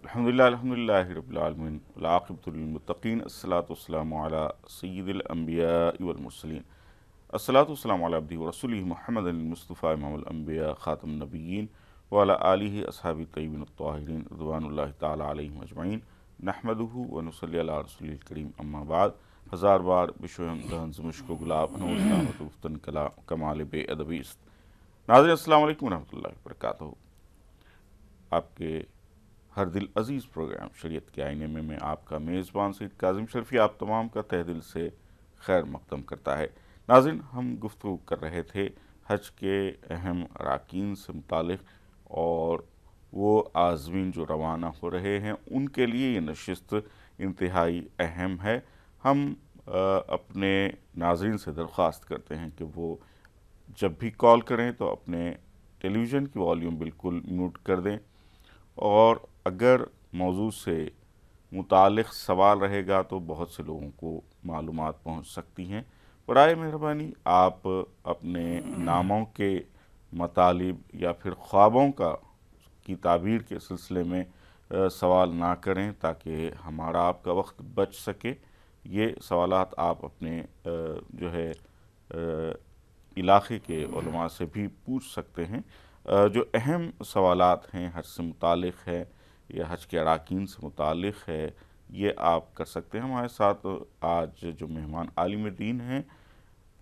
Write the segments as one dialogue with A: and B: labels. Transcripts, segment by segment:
A: الحمدللہ رب العالمین والعاقبۃ للمتقین الصلاۃ والسلام علی سید الانبیاء والمرسلین الصلاۃ والسلام علی عبدہ ورسولہ محمد المصطفیٰ امام الانبیاء خاتم النبیین وعلی آلہ اصحابہ الطیبین الطاہرین رضوان اللہ تعالی علیہم اجمعین نحمدہ ونصلی علی رسولہ الکریم اما بعد. ہزار بار بشوہم دہن زمشک و گلاب انور نامت گفتن کمال بے ادبی است. ناظرین السلام علیکم ورحمۃ اللہ وبرکاتہ. آپ کے ہر دل عزیز پروگرام شریعت کے آئینے میں آپ کا میزبان سید کاظم شرفی آپ تمام کا تہ دل سے خیر مقدم کرتا ہے. ناظرین، ہم گفتگو کر رہے تھے حج کے اہم اراکین سے متعلق، اور وہ عازمین جو روانہ ہو رہے ہیں ان کے لیے یہ نشست انتہائی اہم ہے. ہم اپنے ناظرین سے درخواست کرتے ہیں کہ وہ جب بھی کال کریں تو اپنے ٹیلی ویژن کی والیوم بالکل میوٹ کر دیں، اور اگر موضوع سے متعلق سوال رہے گا تو بہت سے لوگوں کو معلومات پہنچ سکتی ہیں. برائے مہربانی آپ اپنے ناموں کے مطالب یا پھر خوابوں کی تعبیر کے سلسلے میں سوال نہ کریں تاکہ ہمارا آپ کا وقت بچ سکے. یہ سوالات آپ اپنے جو ہے علاقے کے علماء سے بھی پوچھ سکتے ہیں. جو اہم سوالات ہیں حج سے متعلق ہے یا حج کے اراکین سے متعلق ہے، یہ آپ کر سکتے ہیں. ہمارے ساتھ آج جو مہمان عالم دین ہیں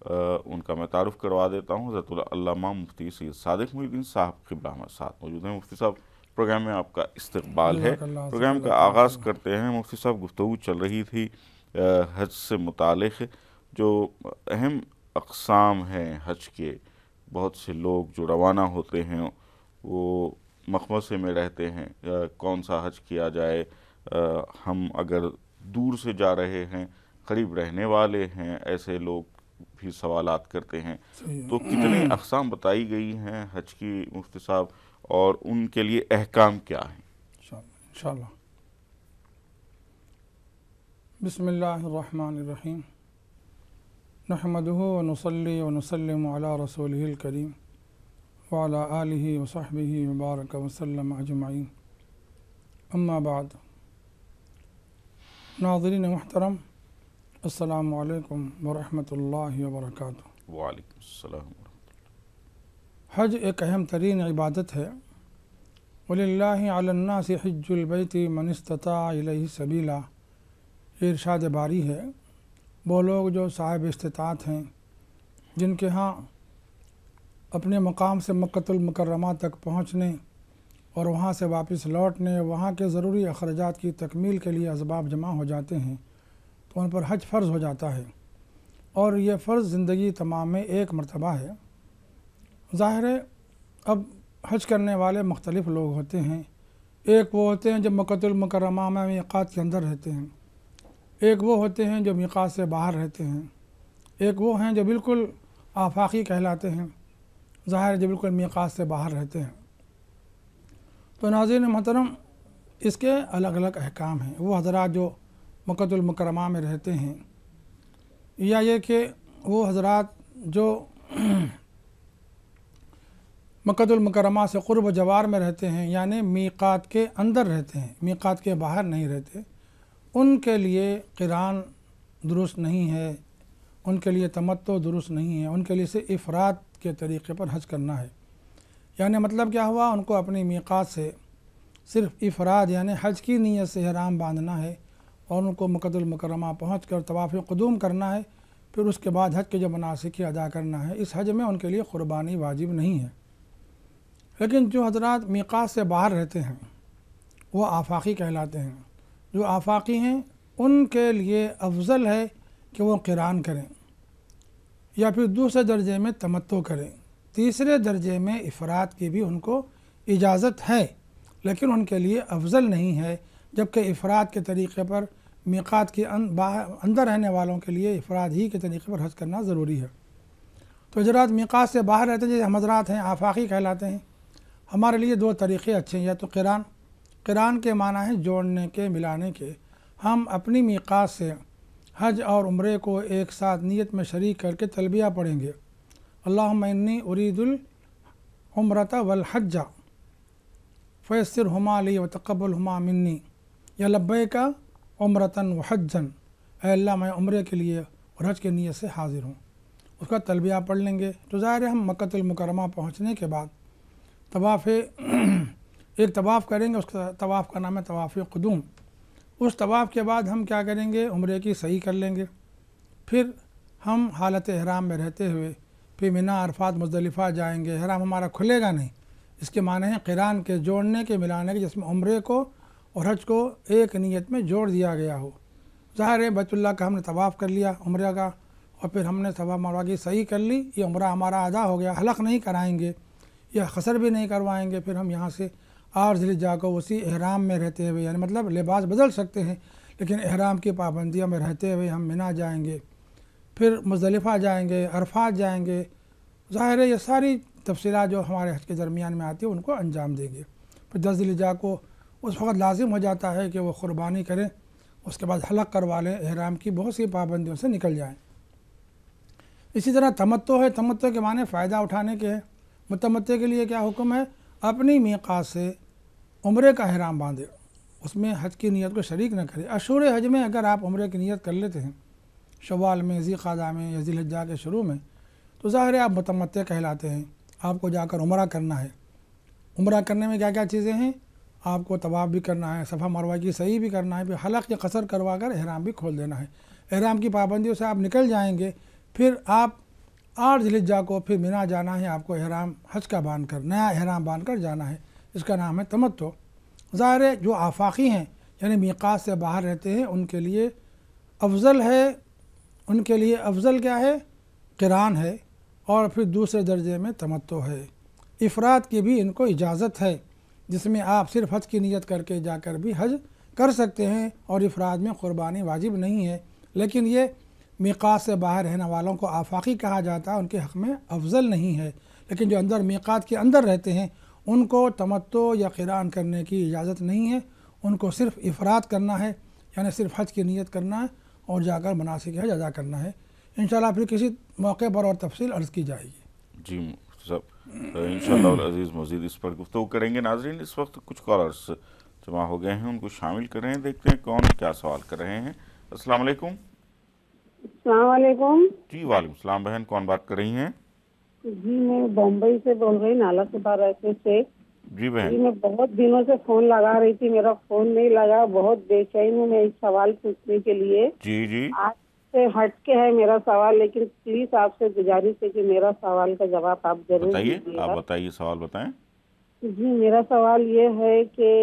A: ان کا میں تعارف کروا دیتا ہوں. حضرت العلامہ مفتی سید صادق محی الدین صاحب قبلہ ہمارے ساتھ موجود ہیں. مفتی صاحب، پروگرام میں آپ کا استقبال ہے. پروگرام کا آغاز کرتے ہیں. مفتی صاحب، گفتگو چل رہی تھی حج سے متعلق. جو اہم اقسام ہیں حج کے، بہت سے لوگ جو روانہ ہوتے ہیں وہ مخمصے میں رہتے ہیں کون سا حج کیا جائے. ہم اگر دور سے جا رہے ہیں، قریب رہنے والے ہیں، ایسے لوگ بھی سوالات کرتے ہیں. تو کتنی اقسام بتائی گئی ہیں حج کی مفتی صاحب، اور ان کے لیے احکام کیا ہیں؟
B: انشاءاللہ. بسم اللہ الرحمن الرحیم. نحمدہ ونصلی ونسلم علی رسولہ الکریم وعلی آلہ وصحبہ وبارک وسلم اجمعین. اما بعد. ناظرین محترم، السلام علیکم ورحمۃ اللہ وبرکاتہ.
A: وعلیکم السلام ورحمۃ اللہ.
B: حج ایک اہم ترین عبادت ہے. وَلِلَّهِ عَلَى النَّاسِ حِجُّ الْبَيْتِ مَنِ اسْتَطَاعَ إِلَيْهِ سَبِيلًا. یہ ارشاد باری ہے، وہ لوگ جو صاحب استطاعت ہیں، جن کے ہاں اپنے مقام سے مکۃ المکرمہ تک پہنچنے اور وہاں سے واپس لوٹنے، وہاں کے ضروری اخراجات کی تکمیل کے لیے اسباب جمع ہو جاتے ہیں، تو ان پر حج فرض ہو جاتا ہے. اور یہ فرض زندگی تمام میں ایک مرتبہ ہے. ظاہر ہے اب حج کرنے والے مختلف لوگ ہوتے ہیں. ایک وہ ہوتے ہیں جو مکۃ المکرمہ میں میقات کے اندر رہتے ہیں، ایک وہ ہوتے ہیں جو میقات سے باہر رہتے ہیں، ایک وہ ہیں جو بالکل آفاقی کہلاتے ہیں، ظاہر جو بالکل میقات سے باہر رہتے ہیں. تو ناظرین محترم، اس کے الگ الگ احکام ہیں. وہ حضرات جو مکۃ المکرمہ میں رہتے ہیں، یا یہ کہ وہ حضرات جو مکۃ المکرمہ سے قرب و جوار میں رہتے ہیں، یعنی میقات کے اندر رہتے ہیں، میقات کے باہر نہیں رہتے، ان کے لیے قران درست نہیں ہے، ان کے لیے تمتع درست نہیں ہے. ان کے لیے سے افراد کے طریقے پر حج کرنا ہے. یعنی مطلب کیا ہوا، ان کو اپنی میقات سے صرف افراد یعنی حج کی نیت سے احرام باندھنا ہے، اور ان کو مکۃ المکرمہ پہنچ کر طواف قدوم کرنا ہے. پھر اس کے بعد حج کے جو مناسک ادا کرنا ہے، اس حج میں ان کے لیے قربانی واجب نہیں ہے. لیکن جو حضرات میقات سے باہر رہتے ہیں وہ آفاقی کہلاتے ہیں. جو آفاقی ہیں ان کے لیے افضل ہے کہ وہ قران کریں، یا پھر دوسرے درجے میں تمتع کریں. تیسرے درجے میں افراد کی بھی ان کو اجازت ہے، لیکن ان کے لیے افضل نہیں ہے. جبکہ افراد کے طریقے پر میقات کے اندر رہنے والوں کے لیے افراد ہی کے طریقے پر حج کرنا ضروری ہے. تو حضرات میقات سے باہر رہتے ہیں، جیسے ہم حضرات ہیں آفاقی کہلاتے ہیں، ہمارے لیے دو طریقے اچھے ہیں. یا تو قران کے معنی ہے جوڑنے کے، ملانے کے۔ ہم اپنی میقات سے حج اور عمرے کو ایک ساتھ نیت میں شریک کر کے تلبیہ پڑھیں گے، اللہم انی ارید العمرۃ والحج فیسرہما لی وتقبلہما منی، یا لبیک عمرۃ وحجا، اے اللہ میں عمرے کے لیے اور حج کی نیت سے حاضر ہوں، اس کا تلبیہ پڑھ لیں گے۔ تو ظاہر ہے ہم مکۃ المکرمہ پہنچنے کے بعد طواف ایک طواف کریں گے، اس کا طواف کا نام ہے طواف قدوم۔ اس طواف کے بعد ہم کیا کریں گے، عمرے کی صحیح کر لیں گے، پھر ہم حالت احرام میں رہتے ہوئے پھر منی، عرفات، مزدلفہ جائیں گے۔ احرام ہمارا کھلے گا نہیں، اس کے معنی ہیں قران کے جوڑنے کے، ملانے کے، جس میں عمرے کو اور حج کو ایک نیت میں جوڑ دیا گیا ہو۔ ظاہر ہے بیت اللہ کا ہم نے طواف کر لیا عمرہ کا، اور پھر ہم نے صفا مروہ کی صحیح کر لی، یہ عمرہ ہمارا ادا ہو گیا۔ حلق نہیں کرائیں گے یا قصر بھی نہیں کروائیں گے۔ پھر ہم یہاں سے 8 ذی الحجہ کو اسی احرام میں رہتے ہوئے، یعنی مطلب لباس بدل سکتے ہیں لیکن احرام کی پابندیوں میں رہتے ہوئے ہم منی جائیں گے، پھر مزدلفہ جائیں گے، عرفات جائیں گے۔ ظاہر ہے یہ ساری تفصیلات جو ہمارے حج کے درمیان میں آتی ہیں ان کو انجام دیں گے۔ پھر 10 ذی الحجہ کو اس وقت لازم ہو جاتا ہے کہ وہ قربانی کریں، اس کے بعد حلق کروا لیں، احرام کی بہت سی پابندیوں سے نکل جائیں۔ اسی طرح تمتع ہے، تمتع کے معنی فائدہ اٹھانے کے ہے۔ متمتع کے لیے کیا حکم ہے، اپنی میقات سے عمرے کا احرام باندھے، اس میں حج کی نیت کو شریک نہ کرے۔ اشہر حج میں اگر آپ عمرے کی نیت کر لیتے ہیں، شوال میں، ذی قعدہ میں یا ذی الحجہ کے شروع میں، تو ظاہر ہے آپ متمتع کہلاتے ہیں۔ آپ کو جا کر عمرہ کرنا ہے۔ عمرہ کرنے میں کیا کیا چیزیں ہیں، آپ کو طواف بھی کرنا ہے، صفا مروہ کی صحیح بھی کرنا ہے، پھر حلق یا قصر کروا کر احرام بھی کھول دینا ہے۔ احرام کی پابندیوں سے آپ نکل جائیں گے، پھر آپ 8 ذی الحجہ کو پھر منی جانا ہے، آپ کو احرام حج کا باندھ کر، نیا احرام باندھ کر جانا ہے، اس کا نام ہے تمتع۔ ظاہر ہے جو آفاقی ہیں یعنی میقات سے باہر رہتے ہیں ان کے لیے افضل ہے، ان کے لیے افضل کیا ہے، قران ہے، اور پھر دوسرے درجے میں تمتع ہے۔ افراد کی بھی ان کو اجازت ہے، جس میں آپ صرف حج کی نیت کر کے جا کر بھی حج کر سکتے ہیں، اور افراد میں قربانی واجب نہیں ہے، لیکن یہ میقات سے باہر رہنے والوں کو آفاقی کہا جاتا ہے، ان کے حق میں افضل نہیں ہے۔ لیکن جو اندر میقات کے اندر رہتے ہیں ان کو تمتع یا قران کرنے کی اجازت نہیں ہے، ان کو صرف افراد کرنا ہے، یعنی صرف حج کی نیت کرنا ہے اور جا کر مناسک حج ادا کرنا ہے۔ انشاءاللہ پھر کسی موقع پر اور تفصیل عرض کی جائے گی۔
A: جی صاحب، انشاءاللہ العزیز مزید اس پر گفتگو کریں گے۔ ناظرین، اس وقت کچھ کالرز جمع ہو گئے ہیں، ان کو شامل کر رہے ہیں، دیکھتے ہیں کون کیا سوال کر رہے ہیں۔ السلام علیکم۔
C: السلام علیکم۔
A: جی وعلیکم السلام، بہن کون بات کر رہی ہیں؟
C: جی میں بمبئی سے بول رہی، نالا سپار راستے سے۔
A: جی بہن۔
C: جی میں بہت دنوں سے فون لگا رہی تھی، میرا فون نہیں لگا، بہت بے چین ہوں میں اس سوال پوچھنے کے لیے۔
A: جی جی
C: آج سے ہٹ کے ہے میرا سوال، لیکن پلیز آپ سے گزارش ہے کہ میرا سوال کا جواب آپ ضرور
A: بتائیے،
C: دیجیے
A: آپ
C: گا۔
A: بتائیے، سوال بتائیں۔
C: جی میرا سوال یہ ہے کہ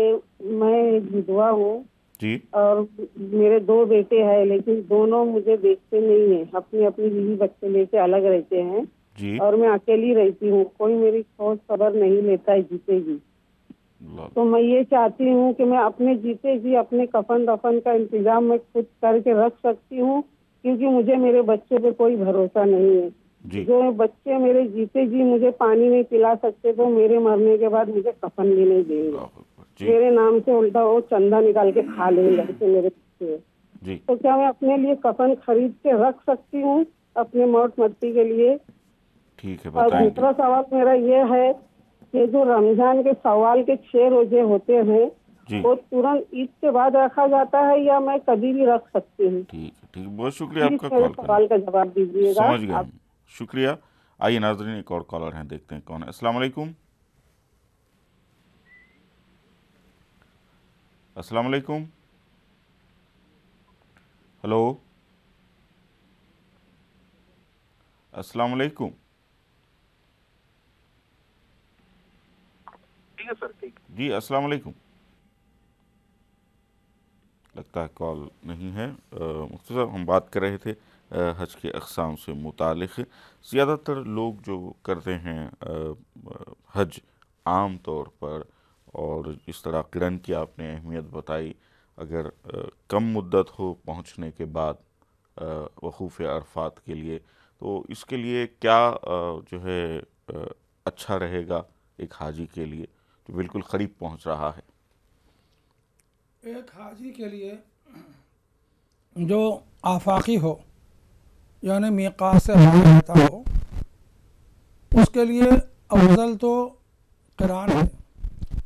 C: میں ودھوا ہوں
A: جی
C: اور میرے 2 بیٹے ہیں، لیکن دونوں مجھے دیکھتے نہیں ہیں، اپنی اپنی بیوی بچے لے کے الگ رہتے ہیں،
A: جی
C: اور میں اکیلی رہتی ہوں، کوئی میری کھوج خبر نہیں لیتا ہے جیتے جی۔ تو میں یہ چاہتی ہوں کہ میں اپنے جیتے جی اپنے کفن دفن کا انتظام میں خود کر کے رکھ سکتی ہوں، کیونکہ مجھے میرے بچے پہ کوئی بھروسہ نہیں ہے۔
A: جی
C: جو بچے میرے جیتے جی مجھے پانی نہیں پلا سکتے تو میرے مرنے کے بعد مجھے کفن بھی نہیں دیں گے،
A: اللہ اکبر۔ جی
C: میرے نام سے الٹا وہ چندہ نکال کے کھا لیں گے ایسے میرے بچے۔
A: جی
C: تو کیا میں اپنے لیے کفن خرید کے رکھ سکتی ہوں اپنے موت مرتی کے لیے؟
A: ٹھیک ہے،
C: اور
A: بتائیں گے۔
C: دوسرا سوال میرا یہ ہے کہ جو رمضان کے سوال کے 6 روزے ہوتے ہیں
A: جی
C: وہ ترنت عید کے بعد رکھا جاتا ہے یا میں کبھی بھی رکھ سکتی ہوں؟
A: ٹھیک ہے، ٹھیک ہے، بہت شکریہ آپ
C: پلیز
A: کا
C: میرے
A: کال کرنے۔
C: سوال کا جواب دیجیے گا۔
A: سمجھ گیا ہم، شکریہ۔ آئیے ناظرین، ایک اور کالر ہیں، دیکھتے ہیں کون ہے۔ السلام علیکم۔ السلام علیکم۔ ہلو، السلام علیکم۔
D: ٹھیک ہے سر، ٹھیک۔
A: جی السلام علیکم۔ لگتا ہے کال نہیں ہے۔ مفتی صاحب، ہم بات کر رہے تھے حج کے اقسام سے متعلق۔ زیادہ تر لوگ جو کرتے ہیں حج عام طور پر، اور اس طرح قرن کی آپ نے اہمیت بتائی، اگر کم مدت ہو پہنچنے کے بعد وقوف عرفات کے لیے، تو اس کے لیے کیا جو ہے اچھا رہے گا ایک حاجی کے لیے جو بالکل قریب پہنچ رہا ہے؟
B: ایک حاجی کے لیے جو آفاقی ہو یعنی میقات سے باہر رہتا ہو، اس کے لیے افضل تو قران ہے۔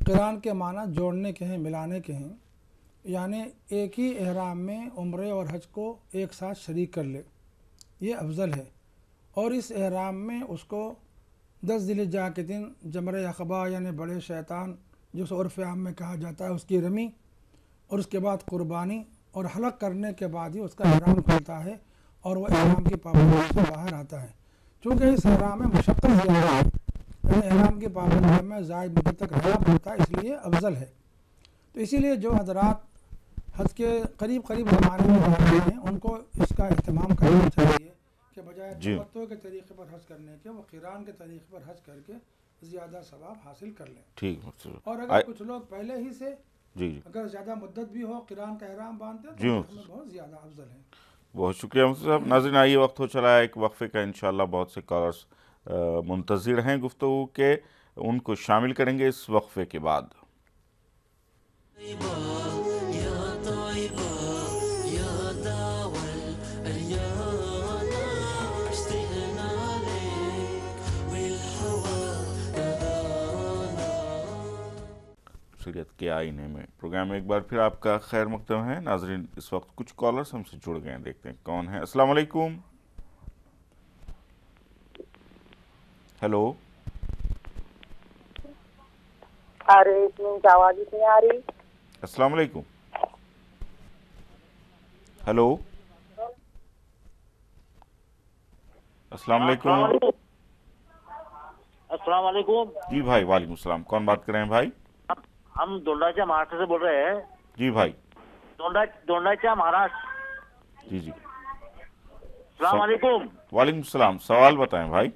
B: قران کے معنی جوڑنے کے ہیں، ملانے کے ہیں، یعنی ایک ہی احرام میں عمرے اور حج کو ایک ساتھ شریک کر لے، یہ افضل ہے۔ اور اس احرام میں اس کو 10 ذی الحجہ کے دن جمرہ عقبہ یعنی بڑے شیطان جس عرف عام میں کہا جاتا ہے اس کی رمی، اور اس کے بعد قربانی اور حلق کرنے کے بعد ہی اس کا احرام کھلتا ہے اور وہ احرام کی پابندی سے باہر آتا ہے۔ چونکہ اس احرام میں مشقت زیادہ ہے، یعنی احرام کی پابندی میں زائد مدت تک رہنا پڑتا ہے، اس لیے افضل ہے۔ تو اسی لیے جو حضرات حج کے قریب زمانے میں جا رہے ہیں ان کو اس کا اہتمام کرنا چاہیے کہ بجائے تمتع کے طریقے پر حج کرنے کے وہ قران کے طریقے پر حج کر کے زیادہ ثواب حاصل کر لیں۔
A: ٹھیک۔
B: اور اگر کچھ لوگ پہلے ہی سے
A: جی
B: اگر زیادہ مدت بھی ہو قران کا احرام باندھتے
A: جی
B: تو اس میں بہت زیادہ افضل ہے۔
A: بہت شکریہ مفتی صاحب۔ ناظرین آئیے وقت ہو چلا ہے ایک وقفے کا، انشاءاللہ بہت سے کالرز منتظر ہیں گفتگو کے، ان کو شامل کریں گے اس وقفے کے بعد۔ شریعت کے آئینے میں پروگرام میں ایک بار پھر آپ کا خیر مقدم ہے۔ ناظرین اس وقت کچھ کالرز ہم سے جڑ گئے ہیں، دیکھتے ہیں کون ہیں۔ السلام علیکم۔ ہیلو،
D: ارے اتنی آواز نہیں آ رہی۔
A: السلام علیکم۔ ہیلو، السلام علیکم۔
E: السلام علیکم۔
A: جی بھائی، وعلیکم السلام۔ کون بات کر رہے ہیں بھائی؟
E: ہم دونڈاچا مہاراشٹر سے بول رہے ہیں۔
A: جی بھائی،
E: دونڈاچا مہاراشٹر۔
A: جی جی،
E: السلام علیکم۔
A: وعلیکم السلام۔ سوال بتائیں بھائی۔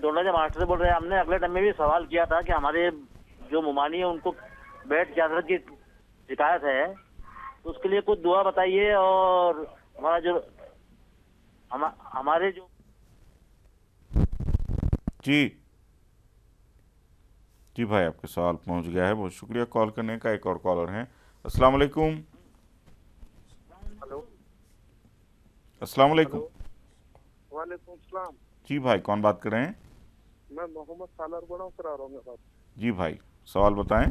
E: دونڈاچا مہاراشٹر سے بول رہے ہیں۔ ہم نے اگلے ٹائم میں بھی سوال کیا تھا کہ ہمارے جو ممانی ہیں ان کو بیٹ کی حضرت کی شکایت ہے، تو اس کے لیے کچھ دعا بتائیے، اور ہمارا جو ہمارے جو
A: جی بھائی، آپ کا سوال پہنچ گیا ہے، بہت شکریہ کال کرنے کا۔ ایک اور کالر ہیں۔ السلام علیکم۔
F: ہلو،
A: السلام علیکم۔
F: وعلیکم السلام۔
A: جی بھائی، کون بات کر رہے ہیں؟
F: میں محمد سالار بڑا کرا رہا ہوں میرا بات۔
A: جی بھائی، سوال بتائیں۔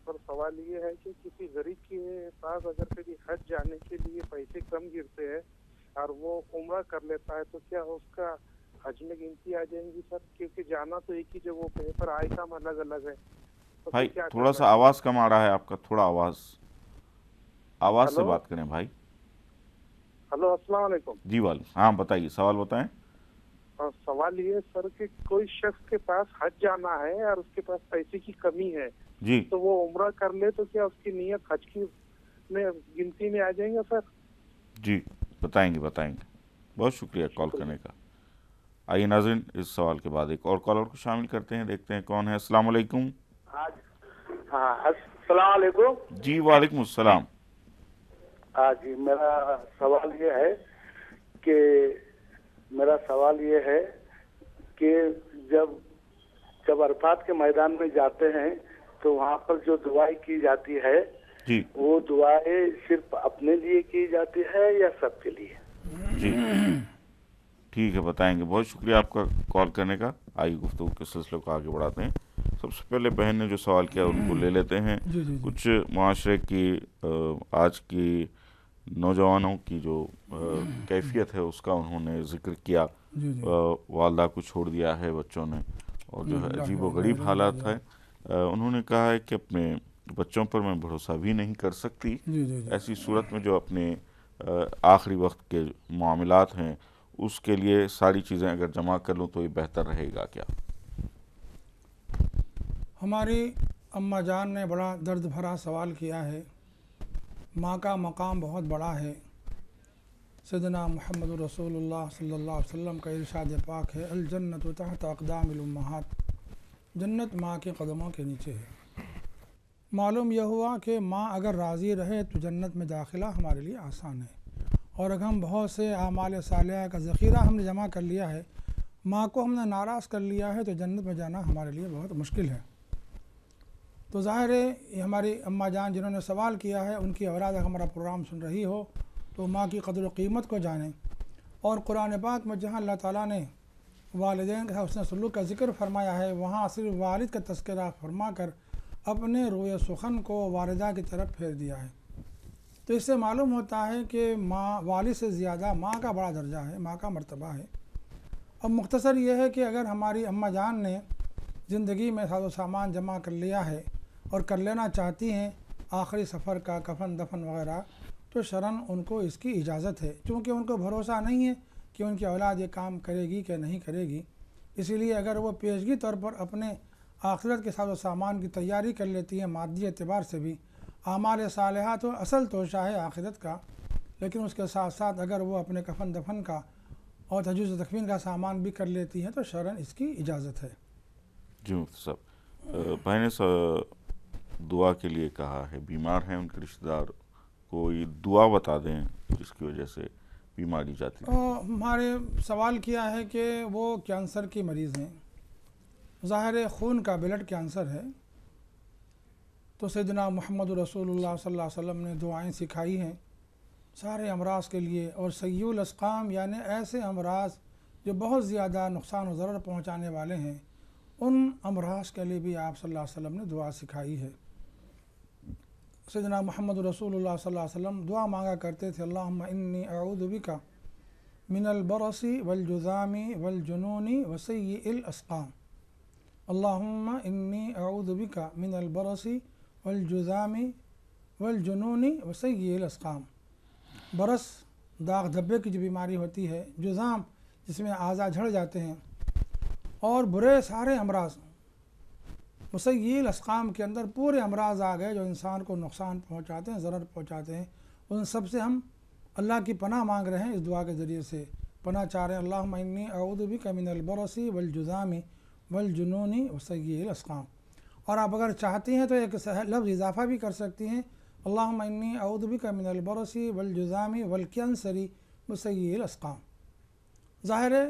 F: سر سوال یہ ہے کہ کسی غریب کے پاس اگر کبھی حج جانے کے لیے پیسے کم گرتے ہیں اور وہ عمرہ کر لیتا ہے تو کیا اس کا حج میں گنتی آ جائیں گی سر؟ کیونکہ جانا تو ایک ہی جگہ پہ ہے پر آئکام الگ الگ ہے۔
A: بھائی تھوڑا سا آواز کم آ رہا ہے آپ کا، تھوڑا آواز سے بات کریں بھائی۔
F: ہلو، السلام علیکم۔
A: جی وعلیکم، ہاں بتائیے، سوال بتائیں۔
F: سوال یہ سر کہ کوئی شخص کے پاس حج جانا ہے اور اس کے پاس پیسے کی کمی ہے
A: جی،
F: تو وہ عمرہ کر لے تو کیا اس کی نیت حج کی میں گنتی میں آ جائیں گے سر؟
A: جی بتائیں گے۔ بہت شکریہ کال کرنے کا۔ آئیے ناظرین اس سوال کے بعد ایک اور کالر کو شامل کرتے ہیں، دیکھتے ہیں کون ہے۔ السلام علیکم۔
G: ہاں، السلام علیکم۔
A: جی وعلیکم السلام۔
G: ہاں جی، میرا سوال یہ ہے کہ جب عرفات کے میدان میں جاتے ہیں تو وہاں پر جو دعائیں کی جاتی ہے
A: جی،
G: وہ دعائیں صرف اپنے لیے کی جاتی ہے یا سب کے لیے؟
A: جی ٹھیک ہے، بتائیں گے۔ بہت شکریہ آپ کا کال کرنے کا۔ آئیے گفتگو کے سلسلے کو آگے بڑھاتے ہیں۔ سب سے پہلے بہن نے جو سوال کیا ان کو لے لیتے ہیں۔ کچھ معاشرے کی آج کی نوجوانوں کی جو کیفیت ہے اس کا انہوں نے ذکر کیا۔ والدہ کو چھوڑ دیا ہے بچوں نے، اور جو ہے عجیب و غریب حالات ہے۔ انہوں نے کہا ہے کہ اپنے بچوں پر میں بھروسہ بھی نہیں کر سکتی، ایسی صورت میں جو اپنے آخری وقت کے معاملات ہیں اس کے لیے ساری چیزیں اگر جمع کر لوں تو یہ بہتر رہے گا کیا؟
B: ہماری اماں جان نے بڑا درد بھرا سوال کیا ہے۔ ماں کا مقام بہت بڑا ہے۔ سیدنا محمد رسول اللہ صلی اللہ علیہ وسلم کا ارشاد پاک ہے، الجنت تحت اقدام الامہات، جنت ماں کے قدموں کے نیچے ہے۔ معلوم یہ ہوا کہ ماں اگر راضی رہے تو جنت میں داخلہ ہمارے لیے آسان ہے، اور اگر ہم بہت سے اعمال صالحہ کا ذخیرہ ہم نے جمع کر لیا ہے، ماں کو ہم نے ناراض کر لیا ہے تو جنت میں جانا ہمارے لیے بہت مشکل ہے۔ تو ظاہر ہے یہ ہماری اماں جان جنہوں نے سوال کیا ہے ان کی اولاد اگر ہمارا پروگرام سن رہی ہو تو ماں کی قدر و قیمت کو جانیں، اور قرآن پاک میں جہاں اللہ تعالیٰ نے والدین کے ساتھ حسن سلوک کا ذکر فرمایا ہے وہاں صرف والد کا تذکرہ فرما کر اپنے روئے سخن کو والدہ کی طرف پھیر دیا ہے۔ تو اس سے معلوم ہوتا ہے کہ ماں والد سے زیادہ ماں کا بڑا درجہ ہے، ماں کا مرتبہ ہے۔ اب مختصر یہ ہے کہ اگر ہماری اماں جان نے زندگی میں ساز و سامان جمع کر لیا ہے اور کر لینا چاہتی ہیں آخری سفر کا کفن دفن وغیرہ، تو شرعاً ان کو اس کی اجازت ہے، چونکہ ان کو بھروسہ نہیں ہے کہ ان کی اولاد یہ کام کرے گی کہ نہیں کرے گی۔ اسی لیے اگر وہ پیشگی طور پر اپنے آخرت کے ساز و سامان کی تیاری کر لیتی ہیں مادی اعتبار سے بھی، اعمال صالحہ تو اصل توشہ ہے آخرت کا، لیکن اس کے ساتھ ساتھ اگر وہ اپنے کفن دفن کا اور تجہیز و تکفین کا سامان بھی کر لیتی ہیں تو شرعاً اس کی اجازت ہے۔
A: جی مفتی صاحب، بھائی نے دعا کے لیے کہا ہے، بیمار ہیں ان کے رشتہ دار، کوئی دعا بتا دیں جس کی وجہ سے بیماری جاتی ہے۔
B: ہمارے سوال کیا ہے کہ وہ کینسر کی مریض ہیں، ظاہر خون کا بلڈ کینسر ہے، تو سیدنا محمد رسول اللہ صلی اللہ علیہ وسلم نے دعائیں سکھائی ہیں سارے امراض کے لیے، اور سیء الاسقام یعنی ایسے امراض جو بہت زیادہ نقصان و ضرر پہنچانے والے ہیں، ان امراض کے لیے بھی آپ صلی اللہ علیہ وسلم نے دعا سکھائی ہے۔ سیدنا محمد رسول اللہ صلی اللہ علیہ وسلم دعا مانگا کرتے تھے، اللہم انی اعوذ بک من البرص والجذام والجنون وسیء الاسقام، اللہم انی اعوذ بک من البرص والجذام والجنون وسیء الاسقام۔ برس داغ دھبے کی جو بیماری ہوتی ہے، جذام جس میں اعضاء جھڑ جاتے ہیں، اور برے سارے امراض، وسیء الاسقام کے اندر پورے امراض آ گئے جو انسان کو نقصان پہنچاتے ہیں، ضرر پہنچاتے ہیں، ان سب سے ہم اللہ کی پناہ مانگ رہے ہیں، اس دعا کے ذریعے سے پناہ چاہ رہے ہیں، اللہم انی اعوذ بک من البرص والجذام والجنون وسیء الاسقام۔ اور آپ اگر چاہتی ہیں تو ایک لفظ اضافہ بھی کر سکتی ہیں، اللہم انی اعوذ بک من البرص والجذام والکینسر وسیء الاسقام۔ ظاہر ہے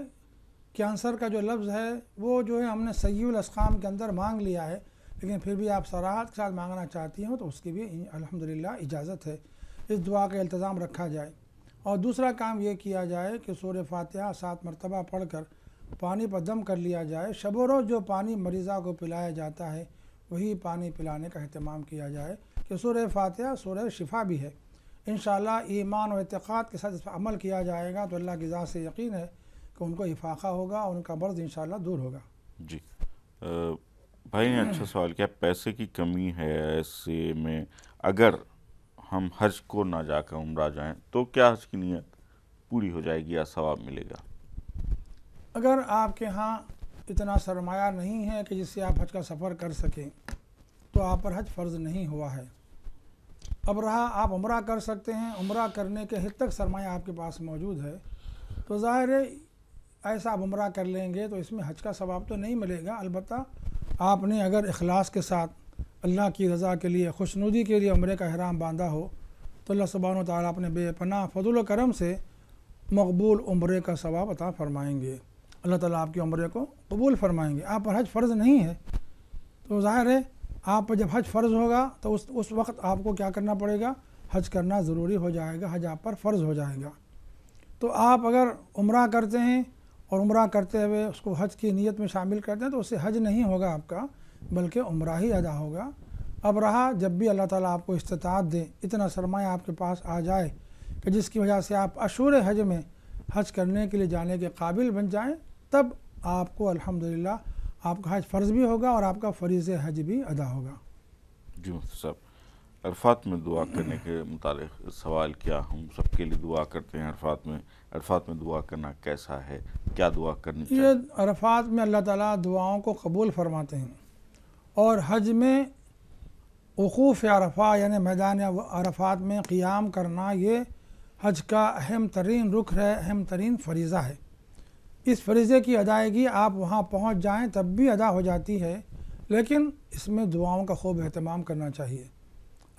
B: کینسر کا جو لفظ ہے وہ جو ہے ہم نے سیء الاسقام کے اندر مانگ لیا ہے، لیکن پھر بھی آپ صراحت کے ساتھ مانگنا چاہتی ہوں تو اس کی بھی الحمدللہ اجازت ہے، اس دعا کا التزام رکھا جائے۔ اور دوسرا کام یہ کیا جائے کہ سورہ فاتحہ 7 مرتبہ پڑھ کر پانی پر دم کر لیا جائے، شب و روز جو پانی مریضہ کو پلایا جاتا ہے وہی پانی پلانے کا اہتمام کیا جائے، کہ سورہ فاتحہ سورہ شفا بھی ہے۔ انشاءاللہ ایمان و اعتقاد کے ساتھ اس پر عمل کیا جائے گا تو اللہ کی ذات سے یقین ہے کہ ان کو افاقہ ہوگا اور ان کا مرض انشاءاللہ دور ہوگا۔
A: جی بھائی نے اچھا سوال کیا، پیسے کی کمی ہے ایسے میں اگر ہم حج کو نہ جا کر عمرہ جائیں تو کیا حج کی نیت پوری ہو جائے گی یا ثواب ملے گا؟
B: اگر آپ کے ہاں اتنا سرمایہ نہیں ہے کہ جس سے آپ حج کا سفر کر سکیں تو آپ پر حج فرض نہیں ہوا ہے۔ اب رہا آپ عمرہ کر سکتے ہیں، عمرہ کرنے کے حد تک سرمایہ آپ کے پاس موجود ہے تو ظاہر ہے ایسا آپ عمرہ کر لیں گے تو اس میں حج کا ثواب تو نہیں ملے گا، البتہ آپ نے اگر اخلاص کے ساتھ اللہ کی رضا کے لیے خوشنودی کے لیے عمرے کا احرام باندھا ہو تو اللہ سبحانہ و تعالیٰ اپنے بے پناہ فضل و کرم سے مقبول عمرے کا ثواب عطا فرمائیں گے، اللہ تعالیٰ آپ کے عمرے کو قبول فرمائیں گے۔ آپ پر حج فرض نہیں ہے تو ظاہر ہے آپ پر جب حج فرض ہوگا تو اس وقت آپ کو کیا کرنا پڑے گا، حج کرنا ضروری ہو جائے گا، حج آپ پر فرض ہو جائے گا۔ تو آپ اگر عمرہ کرتے ہیں اور عمرہ کرتے ہوئے اس کو حج کی نیت میں شامل کرتے ہیں تو اس سے حج نہیں ہوگا آپ کا، بلکہ عمرہ ہی ادا ہوگا۔ اب رہا جب بھی اللہ تعالیٰ آپ کو استطاعت دے، اتنا سرمایہ آپ کے پاس آ جائے کہ جس کی وجہ سے آپ اشہر حج میں حج کرنے کے لیے جانے کے قابل بن جائیں، تب آپ کو الحمدللہ آپ کا حج فرض بھی ہوگا اور آپ کا فریض حج بھی ادا ہوگا۔
A: جی مفتی صاحب، عرفات میں دعا کرنے کے متعلق سوال کیا، ہم سب کے لیے دعا کرتے ہیں عرفات میں دعا کرنا کیسا ہے، کیا دعا کرنی چاہیے؟
B: یہ عرفات میں اللہ تعالیٰ دعاؤں کو قبول فرماتے ہیں، اور حج میں وقوف عرفہ یعنی میدان عرفات میں قیام کرنا یہ حج کا اہم ترین رکن ہے، اہم ترین فریضہ ہے۔ اس فریضے کی ادائیگی آپ وہاں پہنچ جائیں تب بھی ادا ہو جاتی ہے، لیکن اس میں دعاؤں کا خوب اہتمام کرنا چاہیے،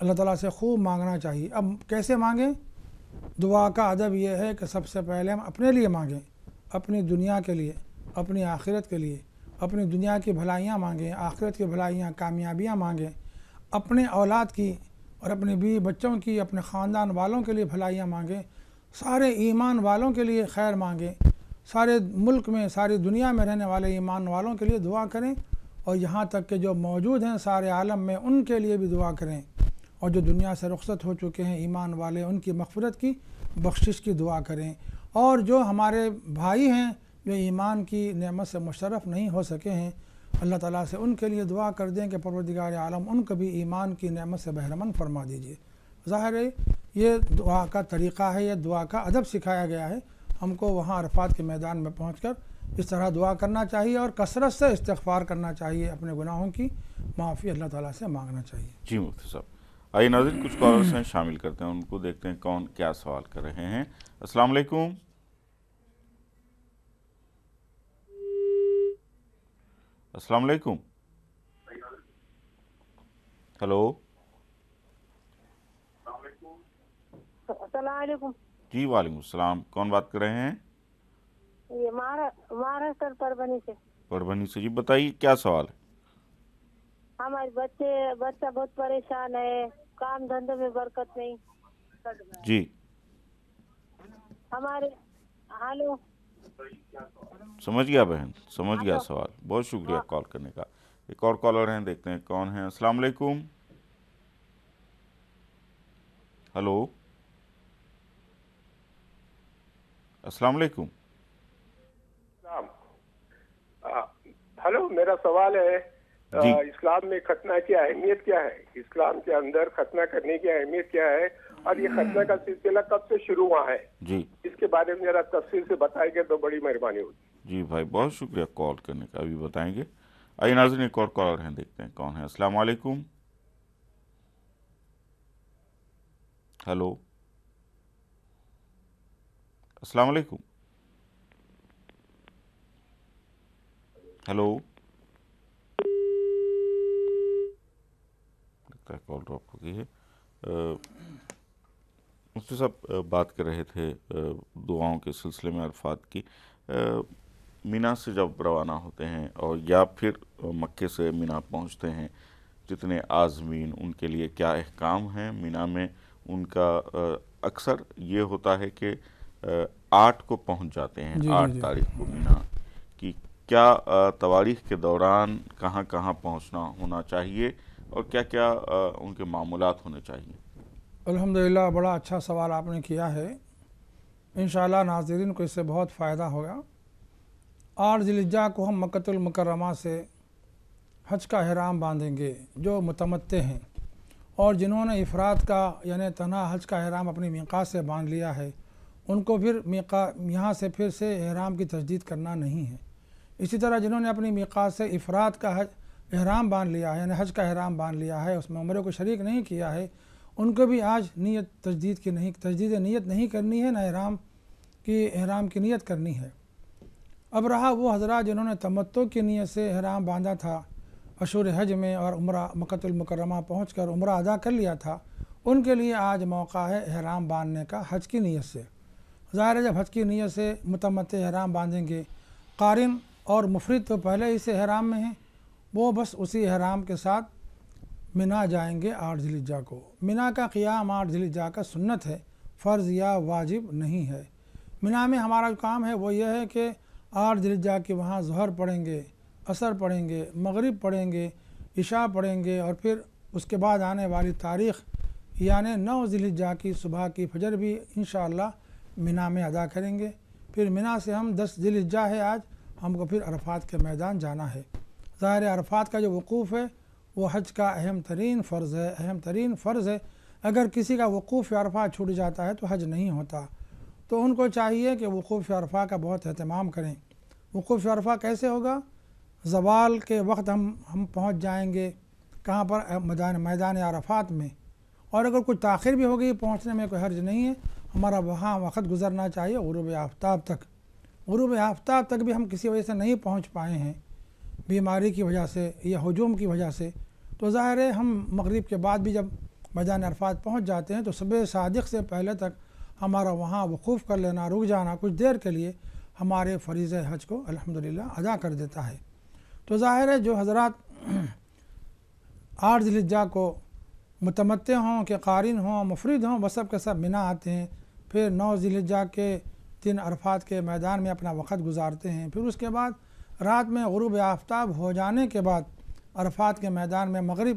B: اللہ تعالیٰ سے خوب مانگنا چاہیے۔ اب کیسے مانگیں؟ دعا کا ادب یہ ہے کہ سب سے پہلے ہم اپنے لیے مانگیں، اپنی دنیا کے لیے، اپنی آخرت کے لیے، اپنی دنیا کی بھلائیاں مانگیں، آخرت کی بھلائیاں کامیابیاں مانگیں، اپنے اولاد کی اور اپنے بیوی بچوں کی، اپنے خاندان والوں کے لیے بھلائیاں مانگیں، سارے ایمان والوں کے لیے خیر مانگیں، سارے ملک میں ساری دنیا میں رہنے والے ایمان والوں کے لیے دعا کریں، اور یہاں تک کہ جو موجود ہیں سارے عالم میں ان کے لیے بھی دعا کریں، اور جو دنیا سے رخصت ہو چکے ہیں ایمان والے ان کی مغفرت کی بخشش کی دعا کریں، اور جو ہمارے بھائی ہیں جو ایمان کی نعمت سے مشرف نہیں ہو سکے ہیں اللہ تعالیٰ سے ان کے لیے دعا کر دیں کہ پروردگار عالم ان کو بھی ایمان کی نعمت سے بہرمند فرما دیجیے۔ ظاہر ہے یہ دعا کا طریقہ ہے، یہ دعا کا ادب سکھایا گیا ہے، ہم کو وہاں عرفات کے میدان میں پہنچ کر اس طرح دعا کرنا چاہیے اور کثرت سے استغفار کرنا چاہیے، اپنے گناہوں کی معافی اللہ تعالیٰ سے مانگنا چاہیے۔
A: جی مفتی صاحب، آئیے ناظرین کچھ کالرز ہیں شامل کرتے ہیں، ان کو دیکھتے ہیں کون کیا سوال کر رہے ہیں۔ السلام علیکم۔ السلام علیکم۔ ہلو،
D: السلام علیکم۔
A: جی وعلیکم السلام، کون بات کر رہے ہیں؟
D: یہ مہاراشٹر پربھنی سے۔
A: پربھنی سے، جی بتائیے کیا سوال ہے؟
D: ہمارے بچہ بہت پریشان ہے، کام دھندے میں برکت نہیں۔
A: جی
D: ہمارے ہلو
A: سمجھ گیا بہن، سمجھ گیا سوال، بہت شکریہ کال کرنے کا۔ ایک اور کالر ہیں، دیکھتے ہیں کون ہیں۔ السلام علیکم۔ ہلو، السلام علیکم۔
H: ہلو، میرا سوال ہے اسلام میں ختنہ کی اہمیت کیا ہے؟ اسلام کے اندر ختنہ کرنے کی اہمیت کیا ہے، اور یہ ختنہ کا سلسلہ کب سے شروع ہوا ہے؟
A: جی
H: اس کے بارے میں ذرا تفصیل سے بتائیں گے تو بڑی مہربانی ہوگی۔
A: جی بھائی، بہت شکریہ کال کرنے کا، ابھی بتائیں گے۔ آئیے ناظرین ایک اور کالر ہیں، دیکھتے ہیں کون ہے۔ السلام علیکم۔ ہلو، السلام علیکم۔ ہلو، لگتا ہے کال ڈراپ ہو گئی ہے۔ مفتی صاحب بات کر رہے تھے دعاؤں کے سلسلے میں عرفات کی۔ مینا سے جب روانہ ہوتے ہیں اور یا پھر مکے سے مینا پہنچتے ہیں، جتنے عازمین ان کے لیے کیا احکام ہیں مینا میں؟ ان کا اکثر یہ ہوتا ہے کہ 8 کو پہنچ جاتے ہیں، 8 تاریخ کو مینا کی۔ کیا تواریخ کے دوران کہاں کہاں پہنچنا ہونا چاہیے اور کیا کیا ان کے معمولات ہونے چاہیے؟
B: الحمدللہ بڑا اچھا سوال آپ نے کیا ہے، انشاءاللہ ناظرین کو اس سے بہت فائدہ ہوگا۔ 8 ذی الحجہ کو ہم مکۃ المکرمہ سے حج کا احرام باندھیں گے جو متمتع ہیں، اور جنہوں نے افراد کا یعنی تنہا حج کا احرام اپنی میقات سے باندھ لیا ہے ان کو پھر یہاں سے پھر سے احرام کی تجدید کرنا نہیں ہے۔ اسی طرح جنہوں نے اپنی میقات سے افراد کا احرام باندھ لیا ہے یعنی حج کا احرام باندھ لیا ہے، اس میں عمرے کو شریک نہیں کیا ہے، ان کو بھی آج تجدید نیت نہیں کرنی ہے، نہ احرام کی نیت کرنی ہے۔ اب رہا وہ حضرات جنہوں نے تمتع کی نیت سے احرام باندھا تھا اشہر حج میں اور عمرہ مکۃ المکرمہ پہنچ کر عمرہ ادا کر لیا تھا، ان کے لیے آج موقع ہے احرام باندھنے کا حج کی نیت سے۔ ظاہر ہے جب حج کی نیت سے متمتع احرام باندھیں گے، قارن اور مفرد تو پہلے ہی سے احرام میں ہیں، وہ بس اسی احرام کے ساتھ مینا جائیں گے 8 ذی الحجہ کو۔ مینا کا قیام 8 ذی الحجہ کا سنت ہے، فرض یا واجب نہیں ہے۔ مینا میں ہمارا جو کام ہے وہ یہ ہے کہ 8 ذی الحجہ کے وہاں ظہر پڑھیں گے، عصر پڑھیں گے، مغرب پڑھیں گے، عشاء پڑھیں گے، اور پھر اس کے بعد آنے والی تاریخ یعنی 9 ذی الحجہ کی صبح کی فجر بھی انشاءاللہ مینا میں ادا کریں گے۔ پھر مینا سے ہم 10 ذی الحجہ ہے آج، ہم کو پھر عرفات کے میدان جانا ہے۔ ظاہر عرفات کا جو وقوف ہے وہ حج کا اہم ترین فرض ہے۔ اگر کسی کا وقوف عرفات چھوٹ جاتا ہے تو حج نہیں ہوتا، تو ان کو چاہیے کہ وقوف عرفہ کا بہت اہتمام کریں۔ وقوف عرفہ کیسے ہوگا؟ زوال کے وقت ہم پہنچ جائیں گے کہاں پر؟ میدان عرفات میں، اور اگر کچھ تاخیر بھی ہوگی پہنچنے میں کوئی حرج نہیں ہے، ہمارا وہاں وقت گزرنا چاہیے غروب آفتاب تک۔ غروب آفتاب تک بھی ہم کسی وجہ سے نہیں پہنچ پائے ہیں، بیماری کی وجہ سے یا ہجوم کی وجہ سے، تو ظاہر ہے ہم مغرب کے بعد بھی جب میدان عرفات پہنچ جاتے ہیں تو صبح صادق سے پہلے تک ہمارا وہاں وقوف کر لینا، رک جانا کچھ دیر کے لیے ہمارے فریضہ حج کو الحمدللہ ادا کر دیتا ہے۔ تو ظاہر ہے جو حضرات 8 ذی الحجہ کو متمتع ہوں کہ قارن ہوں مفرد ہوں وہ سب کے سب منا آتے ہیں، پھر 9 ذی الحجہ کے 3 عرفات کے میدان میں اپنا وقت گزارتے ہیں، پھر اس کے بعد رات میں غروب آفتاب ہو جانے کے بعد عرفات کے میدان میں مغرب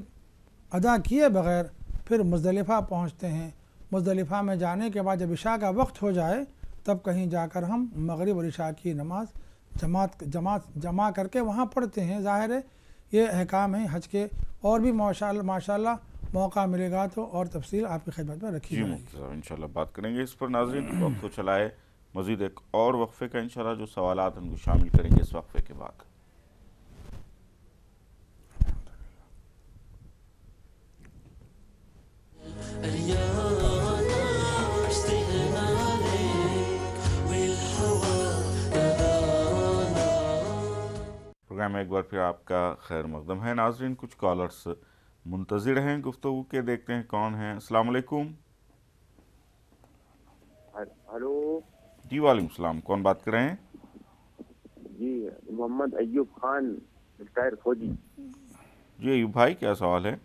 B: ادا کیے بغیر پھر مزدلفہ پہنچتے ہیں۔ مزدلفہ میں جانے کے بعد جب عشاء کا وقت ہو جائے تب کہیں جا کر ہم مغرب اور عشاء کی نماز جمع کر کے وہاں پڑھتے ہیں۔ ظاہر ہے یہ احکام ہیں حج کے، اور بھی ماشاءاللہ موقع ملے گا تو اور تفصیل آپ کی خدمت میں رکھی جائے گی۔
A: انشاءاللہ بات کریں گے اس پر۔ ناظرین وقت تو چلائے، مزید ایک اور وقفے کا انشاءاللہ جو سوالات ان کو شامل کریں گے اس وقفے کے بعد۔ پروگرام میں ایک بار پھر آپ کا خیر مقدم ہے۔ ناظرین کچھ کالرز منتظر ہیں گفتگو کے، دیکھتے ہیں کون ہیں۔ السلام علیکم۔
I: ہلو
A: جی وعلیکم السلام، کون بات کر رہے ہیں؟
I: جی محمد ایوب خان ریٹائر فوجی۔
A: جی ایوب بھائی کیا سوال ہے؟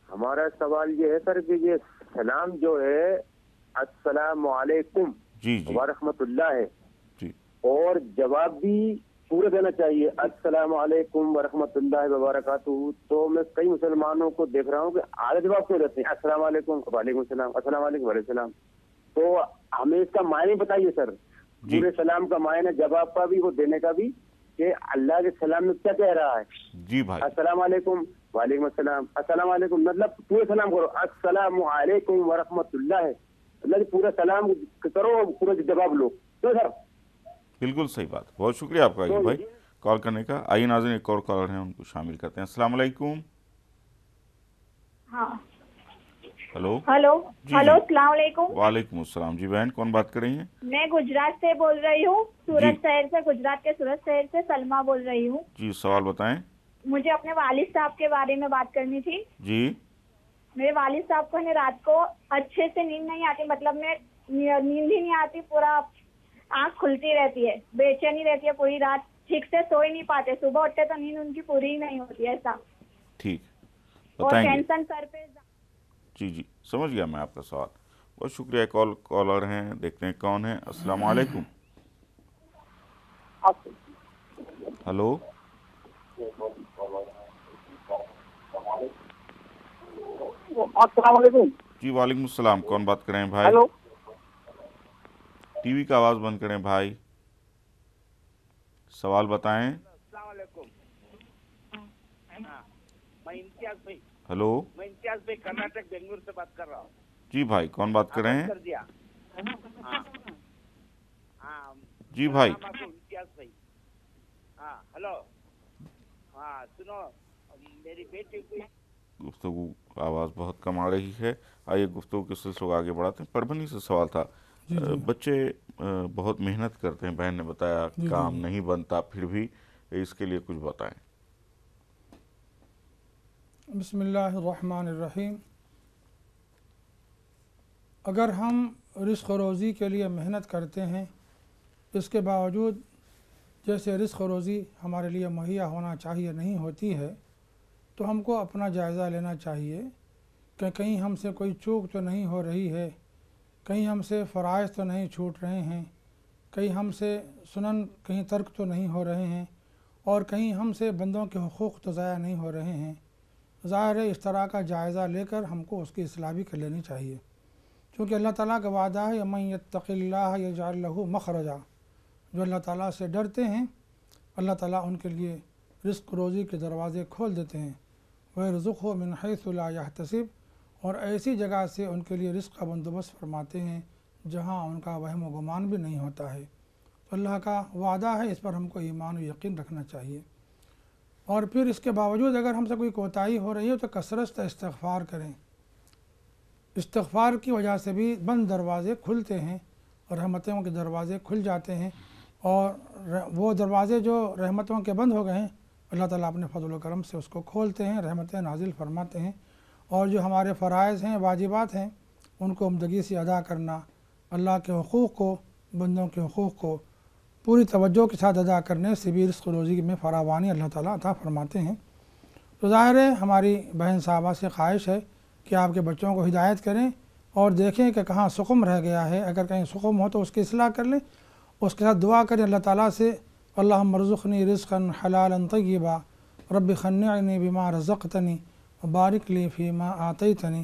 I: ہمارا سوال یہ ہے سر کہ یہ سلام جو ہے السلام علیکم
A: جی
I: ورحمۃ اللہ ہے،
A: جی،
I: اور جواب بھی پورا دینا چاہیے السلام علیکم ورحمۃ اللہ وبرکاتہ۔ تو میں کئی مسلمانوں کو دیکھ رہا ہوں کہ آدھا جواب کیوں دیتے ہیں السلام علیکم وعلیکم السلام، السلام علیکم وعلیکم السلام۔ تو ہمیں اس کا معنی بتائیے سر، پورے سلام کا معنی، جواب کا بھی وہ دینے کا بھی، کہ اللہ کے سلام میں کیا کہہ رہا ہے۔
A: جی بھائی،
I: السلام علیکم وعلیکم السلام، السلام علیکم مطلب پورے سلام کرو، السلام علیکم ورحمۃ اللہ، مطلب پورا سلام کرو، پورا جواب لو۔ تو سر
A: بالکل صحیح بات، بہت شکریہ آپ کا ایوب بھائی کال کرنے کا۔ آئیے ناظرین ایک اور کالر ہیں ان کو شامل کرتے ہیں۔ السلام علیکم۔
J: ہاں
A: ہلو
J: ہلو
A: جی
J: ہلو السلام علیکم۔
A: وعلیکم السلام۔ جی بہن کون بات کر رہی ہیں؟
J: میں گجرات سے بول رہی ہوں، سورت شہر سے، گجرات کے سورت شہر سے سلمہ بول رہی ہوں۔
A: جی سوال بتائیں۔
J: مجھے اپنے والد صاحب کے بارے میں بات کرنی تھی۔
A: جی
J: میرے والد صاحب کو رات کو اچھے سے نیند نہیں آتی، مطلب میں نیند ہی نہیں آتی، پورا آنکھ کھلتی رہتی ہے، بے چینی رہتی ہے پوری رات، ٹھیک سے سو ہی نہیں پاتے، صبح اٹھتے تو نیند ان کی پوری ہی نہیں ہوتی، ایسا۔
A: ٹھیک
J: اور
A: بتائیں گے۔
J: ٹینشن سر پہ۔
A: جی سمجھ گیا میں آپ کا سوال، بہت شکریہ۔ کالر ہیں، دیکھتے ہیں کون ہے۔ السلام علیکم۔ ہلو
K: السلام علیکم۔
A: جی وعلیکم السلام، کون بات کریں بھائی؟
K: ہلو،
A: ٹی وی کا آواز بند کریں بھائی، سوال بتائیں۔
K: السلام علیکم، میں امتیاز بھائی۔
A: ہلو
K: میں امتیاز بھائی کرناٹک بنگلور سے بات کر رہا ہوں۔
A: جی بھائی کون بات کر رہے ہیں؟
K: کر دیا۔ ہاں
A: جی بھائی۔
K: امتیاز بھائی۔ ہاں ہلو، ہاں سنو، میری بیٹی کو
A: گفتگو آواز بہت کم آ رہی ہے، آئیے گفتگو کے سلسلے کو آگے بڑھاتے ہیں۔ پربھنی سے سوال تھا، بچے بہت محنت کرتے ہیں، بہن نے بتایا کام نہیں بنتا، پھر بھی اس کے لیے کچھ بتائیں۔
B: بسم اللہ الرحمن الرحیم۔ اگر ہم رزق و روزی کے لیے محنت کرتے ہیں، اس کے باوجود جیسے رزق و روزی ہمارے لیے مہیا ہونا چاہیے نہیں ہوتی ہے، تو ہم کو اپنا جائزہ لینا چاہیے کہ کہیں ہم سے کوئی چوک تو نہیں ہو رہی ہے، کہیں ہم سے فرائض تو نہیں چھوٹ رہے ہیں، کہیں ہم سے سنن کہیں ترک تو نہیں ہو رہے ہیں، اور کہیں ہم سے بندوں کے حقوق تو ضائع نہیں ہو رہے ہیں۔ ظاہر ہے اس طرح کا جائزہ لے کر ہم کو اس کی اصلاح بھی کر لینی چاہیے، کیونکہ اللہ تعالیٰ کا وعدہ ہے وَمَن يَتَّقِ اللَّهَ يَجْعَلْ لَهُ مَخْرَجًا، جو اللہ تعالیٰ سے ڈرتے ہیں اللہ تعالیٰ ان کے لیے رزق روزی کے دروازے کھول دیتے ہیں، وَيَرْزُقْهُ مِنْ حَيْثُ لَا يَحْتَسِبُ، اور ایسی جگہ سے ان کے لیے رزق کا بندوبست فرماتے ہیں جہاں ان کا وہم و گمان بھی نہیں ہوتا ہے۔ تو اللہ کا وعدہ ہے، اس پر ہم کو ایمان و یقین رکھنا چاہیے۔ اور پھر اس کے باوجود اگر ہم سے کوئی کوتاہی ہو رہی ہے تو کثرت سے استغفار کریں۔ استغفار کی وجہ سے بھی بند دروازے کھلتے ہیں اور رحمتوں کے دروازے کھل جاتے ہیں، اور وہ دروازے جو رحمتوں کے بند ہو گئے ہیں اللہ تعالیٰ اپنے فضل و کرم سے اس کو کھولتے ہیں، رحمتیں نازل فرماتے ہیں، اور جو ہمارے فرائض ہیں، واجبات ہیں، ان کو عمدگی سے ادا کرنا، اللہ کے حقوق کو، بندوں کے حقوق کو پوری توجہ کے ساتھ ادا کرنے سے بھی رزق روزی میں فراوانی اللہ تعالیٰ عطا فرماتے ہیں۔ تو ظاہر ہے ہماری بہن صاحبہ سے خواہش ہے کہ آپ کے بچوں کو ہدایت کریں اور دیکھیں کہ کہاں سقم رہ گیا ہے، اگر کہیں سقم ہو تو اس کی اصلاح کر لیں، اس کے ساتھ دعا کریں اللہ تعالیٰ سے، اللہم ارزقنی رزقا حلالا طیبا رب خنعنی بما رزقتنی وبارک لی فیما آتیتنی۔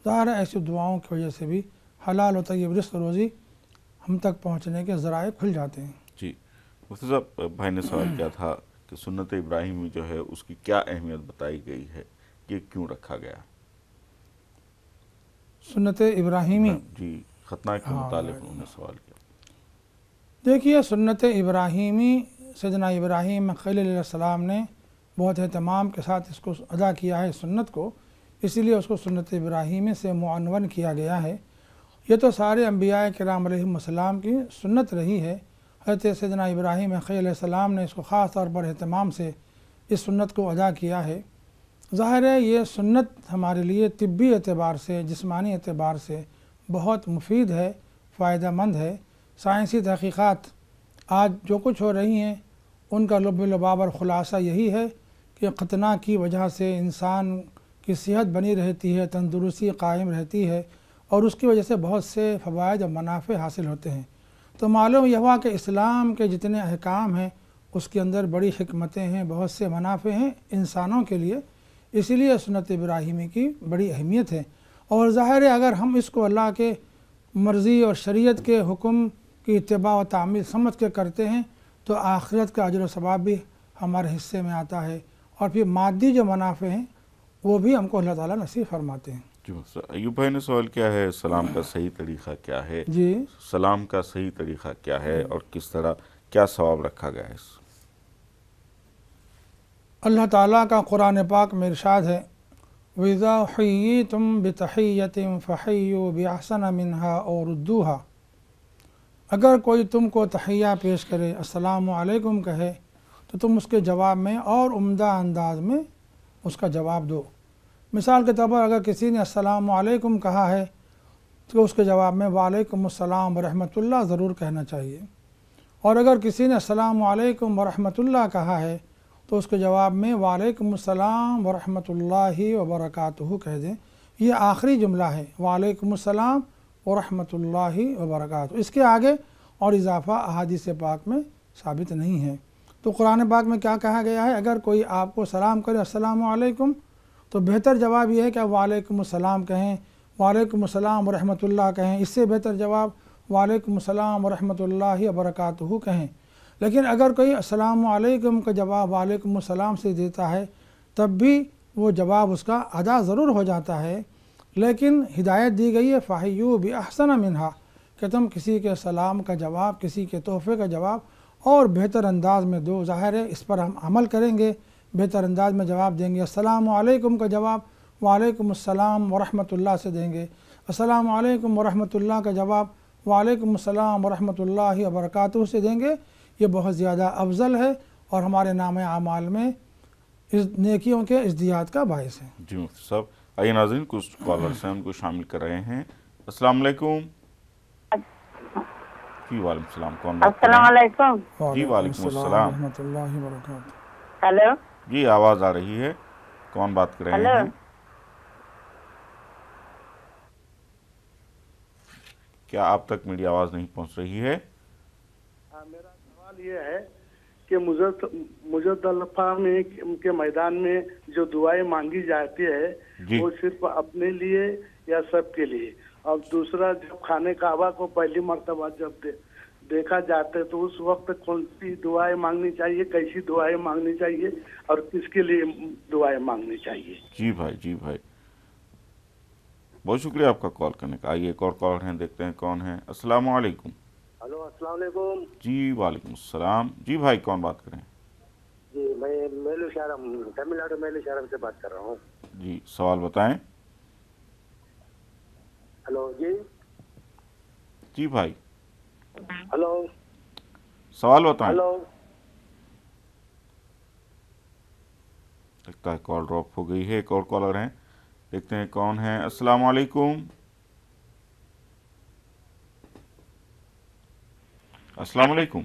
B: ظاہر ہے ایسی دعاؤں کی وجہ سے بھی حلال و طیب رزق روزی ہم تک پہنچنے کے ذرائع کھل جاتے ہیں۔
A: جی مفتی صاحب، بھائی نے سوال کیا تھا کہ سنت ابراہیمی جو ہے اس کی کیا اہمیت بتائی گئی ہے، یہ کیوں رکھا گیا؟
B: سنت ابراہیمی،
A: جی ختنہ کے متعلق انہوں نے سوال کیا۔
B: دیکھیے سنت ابراہیمی، سیدنا ابراہیم خلیل علیہ السلام نے بہت اہتمام کے ساتھ اس کو ادا کیا ہے سنت کو، اسی لیے اس کو سنت ابراہیمی سے معنون کیا گیا ہے۔ یہ تو سارے انبیاء کرام علیہم السلام کی سنت رہی ہے، حضرت سیدنا ابراہیم خلیل علیہ السلام نے اس کو خاص طور پر اہتمام سے اس سنت کو ادا کیا ہے۔ ظاہر ہے یہ سنت ہمارے لیے طبی اعتبار سے، جسمانی اعتبار سے بہت مفید ہے، فائدہ مند ہے۔ سائنسی تحقیقات آج جو کچھ ہو رہی ہیں ان کا لب لباب اور خلاصہ یہی ہے کہ ختنہ کی وجہ سے انسان کی صحت بنی رہتی ہے، تندرستی قائم رہتی ہے اور اس کی وجہ سے بہت سے فوائد اور منافع حاصل ہوتے ہیں۔ تو معلوم یہ ہوا کہ اسلام کے جتنے احکام ہیں اس کے اندر بڑی حکمتیں ہیں، بہت سے منافع ہیں انسانوں کے لیے، اسی لیے سنت ابراہیمی کی بڑی اہمیت ہے۔ اور ظاہر ہے اگر ہم اس کو اللہ کے مرضی اور شریعت کے حکم کی اتباع و تعمیل سمجھ کے کرتے ہیں تو آخرت کا اجر و ثواب بھی ہمارے حصے میں آتا ہے، اور پھر مادی جو منافع ہیں وہ بھی ہم کو اللہ تعالیٰ نصیب فرماتے ہیں۔
A: جی ایوب بھائی نے سوال کیا ہے، سلام کا صحیح طریقہ کیا ہے؟
B: جی
A: سلام کا صحیح طریقہ کیا ہے اور کس طرح کیا ثواب رکھا گیا ہے؟
B: اللہ تعالیٰ کا قرآن پاک میں ارشاد ہے وَإِذَا حُيِّيتُم بِتَحِيَّةٍ فَحَيُّوا بِأَحْسَنَ مِنْهَا أَوْ رُدُّوهَا۔ اگر کوئی تم کو تحیہ پیش کرے، السلام علیکم کہے، تو تم اس کے جواب میں اور عمدہ انداز میں اس کا جواب دو۔ مثال کے طور پر اگر کسی نے السلام علیکم کہا ہے تو اس کے جواب میں وعلیکم السلام ورحمۃ اللہ ضرور کہنا چاہیے، اور اگر کسی نے السلام علیکم ورحمۃ اللہ کہا ہے تو اس کے جواب میں وعلیکم السلام ورحمۃ اللہ وبرکاتہ کہہ دیں۔ یہ آخری جملہ ہے، وعلیکم السلام ورحمۃ اللہ وبرکاتہ، اس کے آگے اور اضافہ احادیث پاک میں ثابت نہیں ہے۔ تو قرآن پاک میں کیا کہا گیا ہے، اگر کوئی آپ کو سلام کرے السلام علیکم تو بہتر جواب یہ ہے کہ آپ وعلیکم السلام کہیں، وعلیکم السلام ورحمۃ اللہ کہیں، اس سے بہتر جواب وعلیکم السلام ورحمۃ اللہ وبرکاتہ کہیں۔ لیکن اگر کوئی السلام علیکم کا جواب وعلیکم السلام سے دیتا ہے تب بھی وہ جواب اس کا ادا ضرور ہو جاتا ہے، لیکن ہدایت دی گئی ہے فَحَيُّوا بِأَحْسَنَ مِنْهَا کہ تم کسی کے سلام کا جواب، کسی کے تحفے کا جواب اور بہتر انداز میں دو۔ ظاہر ہے اس پر ہم عمل کریں گے، بہتر انداز میں جواب دیں گے۔ السلام علیکم کا جواب وعلیکم السلام ورحمۃ اللہ سے دیں گے، السلام علیکم ورحمۃ اللہ کا جواب وعلیکم السلام ورحمۃ اللہ وبرکاتہ سے دیں گے۔ یہ بہت زیادہ افضل ہے اور ہمارے نام اعمال میں نیکیوں کے ازدیاد کا باعث ہے۔
A: جی مفتی صاحب، آئیے ناظرین کچھ کالرز ہیں ان کو شامل کر رہے ہیں۔ السلام علیکم۔ جی وعلیکم السلام، کون بات کر رہے ہیں؟
D: السلام علیکم۔
A: جی وعلیکم السلام
B: ورحمۃ اللہ وبرکاتہ۔
D: ہیلو
A: جی آواز آ رہی ہے، کون بات کر رہے ہیں؟ کیا آپ تک میری آواز نہیں پہنچ رہی ہے؟
G: میرا سوال یہ ہے کہ مزدلفہ میں کے میدان میں جو دعائیں مانگی جاتی ہے وہ صرف اپنے لیے یا سب کے لیے؟ اور دوسرا، جب خانہ کعبہ کو پہلی مرتبہ جب دیکھا جاتا ہے تو اس وقت کون سی دعائیں مانگنی چاہیے، کیسی دعائیں مانگنی چاہیے اور کس کے لیے دعائیں مانگنی چاہیے؟
A: جی بھائی بہت شکریہ آپ کا کال کرنے کا۔ آئیے ایک اور کال ہیں، دیکھتے ہیں کون ہے۔ السلام علیکم۔
L: ہلو السلام علیکم۔
A: جی وعلیکم السلام۔ جی بھائی کون بات کر رہے ہیں؟
L: جی میں میلوشارم، تمل ناڈو میلوشارم سے بات کر رہا ہوں۔
A: جی سوال بتائیں۔
L: ہلو جی
A: جی بھائی
L: ہلو
A: سوال بتائیں۔
L: ہلو
A: لگتا ہے کال ڈراپ ہو گئی ہے۔ ایک اور کالر ہیں، دیکھتے ہیں کون ہے۔ السلام علیکم۔ السلام علیکم۔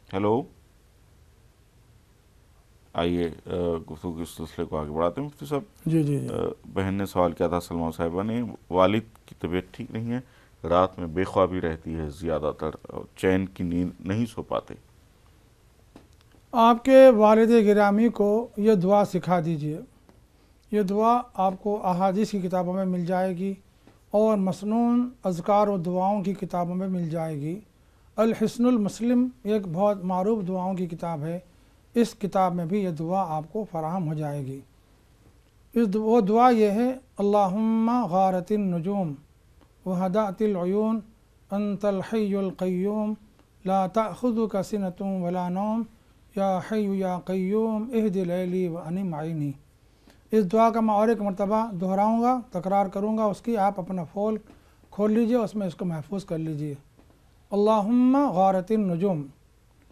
A: ہیلو آئیے گفتگو کے سلسلے کو آگے بڑھاتے ہیں. مفتی صاحب
B: جی جی
A: بہن نے سوال کیا تھا سلمہ صاحبہ نے، والد کی طبیعت ٹھیک نہیں ہے، رات میں بے خوابی رہتی ہے زیادہ تر، چین کی نیند نہیں سو پاتے.
B: آپ کے والد گرامی کو یہ دعا سکھا دیجئے. یہ دعا آپ کو احادیث کی کتابوں میں مل جائے گی اور مسنون اذکار و دعاؤں کی کتابوں میں مل جائے گی. الحسن المسلم ایک بہت معروف دعاؤں کی کتاب ہے، اس کتاب میں بھی یہ دعا آپ کو فراہم ہو جائے گی. وہ دعا یہ ہے: اللہم غارت النجوم وہدأت العیون انت الحی القیوم لا تأخذک سنۃ ولا نوم یا حی یا قیوم اہد لیلی وانم عینی. اس دعا کا میں اور ایک مرتبہ دہراؤں گا، تکرار کروں گا اس کی. آپ اپنا فول کھول لیجئے، اس میں اس کو محفوظ کر لیجئے. اللہم غارت النجوم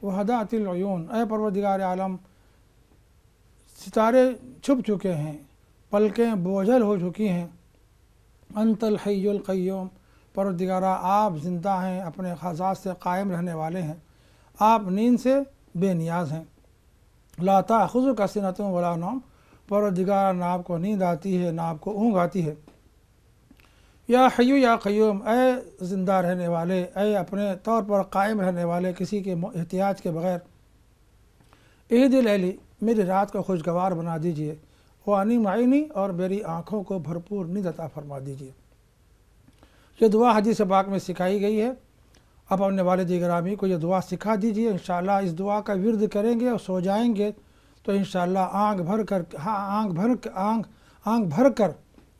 B: وہدأت العیون، اے پروردگار عالم ستارے چھپ چکے ہیں، پلکیں بوجھل ہو چکی ہیں. انت الحی القیوم، پروردگارہ آپ زندہ ہیں، اپنے ذات سے قائم رہنے والے ہیں، آپ نیند سے بے نیاز ہیں. لا تأخذک سنۃ ولا نوم، پروردگار نہ آپ کو نیند آتی ہے نہ آپ کو اونگ آتی ہے. یا حی یا قیوم، اے زندہ رہنے والے، اے اپنے طور پر قائم رہنے والے، کسی کے احتیاج کے بغیر. اہد لیلی، میری رات کو خوشگوار بنا دیجئے. وانم عینی، اور میری آنکھوں کو بھرپور نیند عطا فرما دیجئے. یہ دعا حدیث پاک میں سکھائی گئی ہے. اب اپنے والد گرامی کو یہ دعا سکھا دیجئے. انشاءاللہ اس دعا کا ورد کریں گے اور سو جائیں گے تو انشاءاللہ آنکھ بھر کر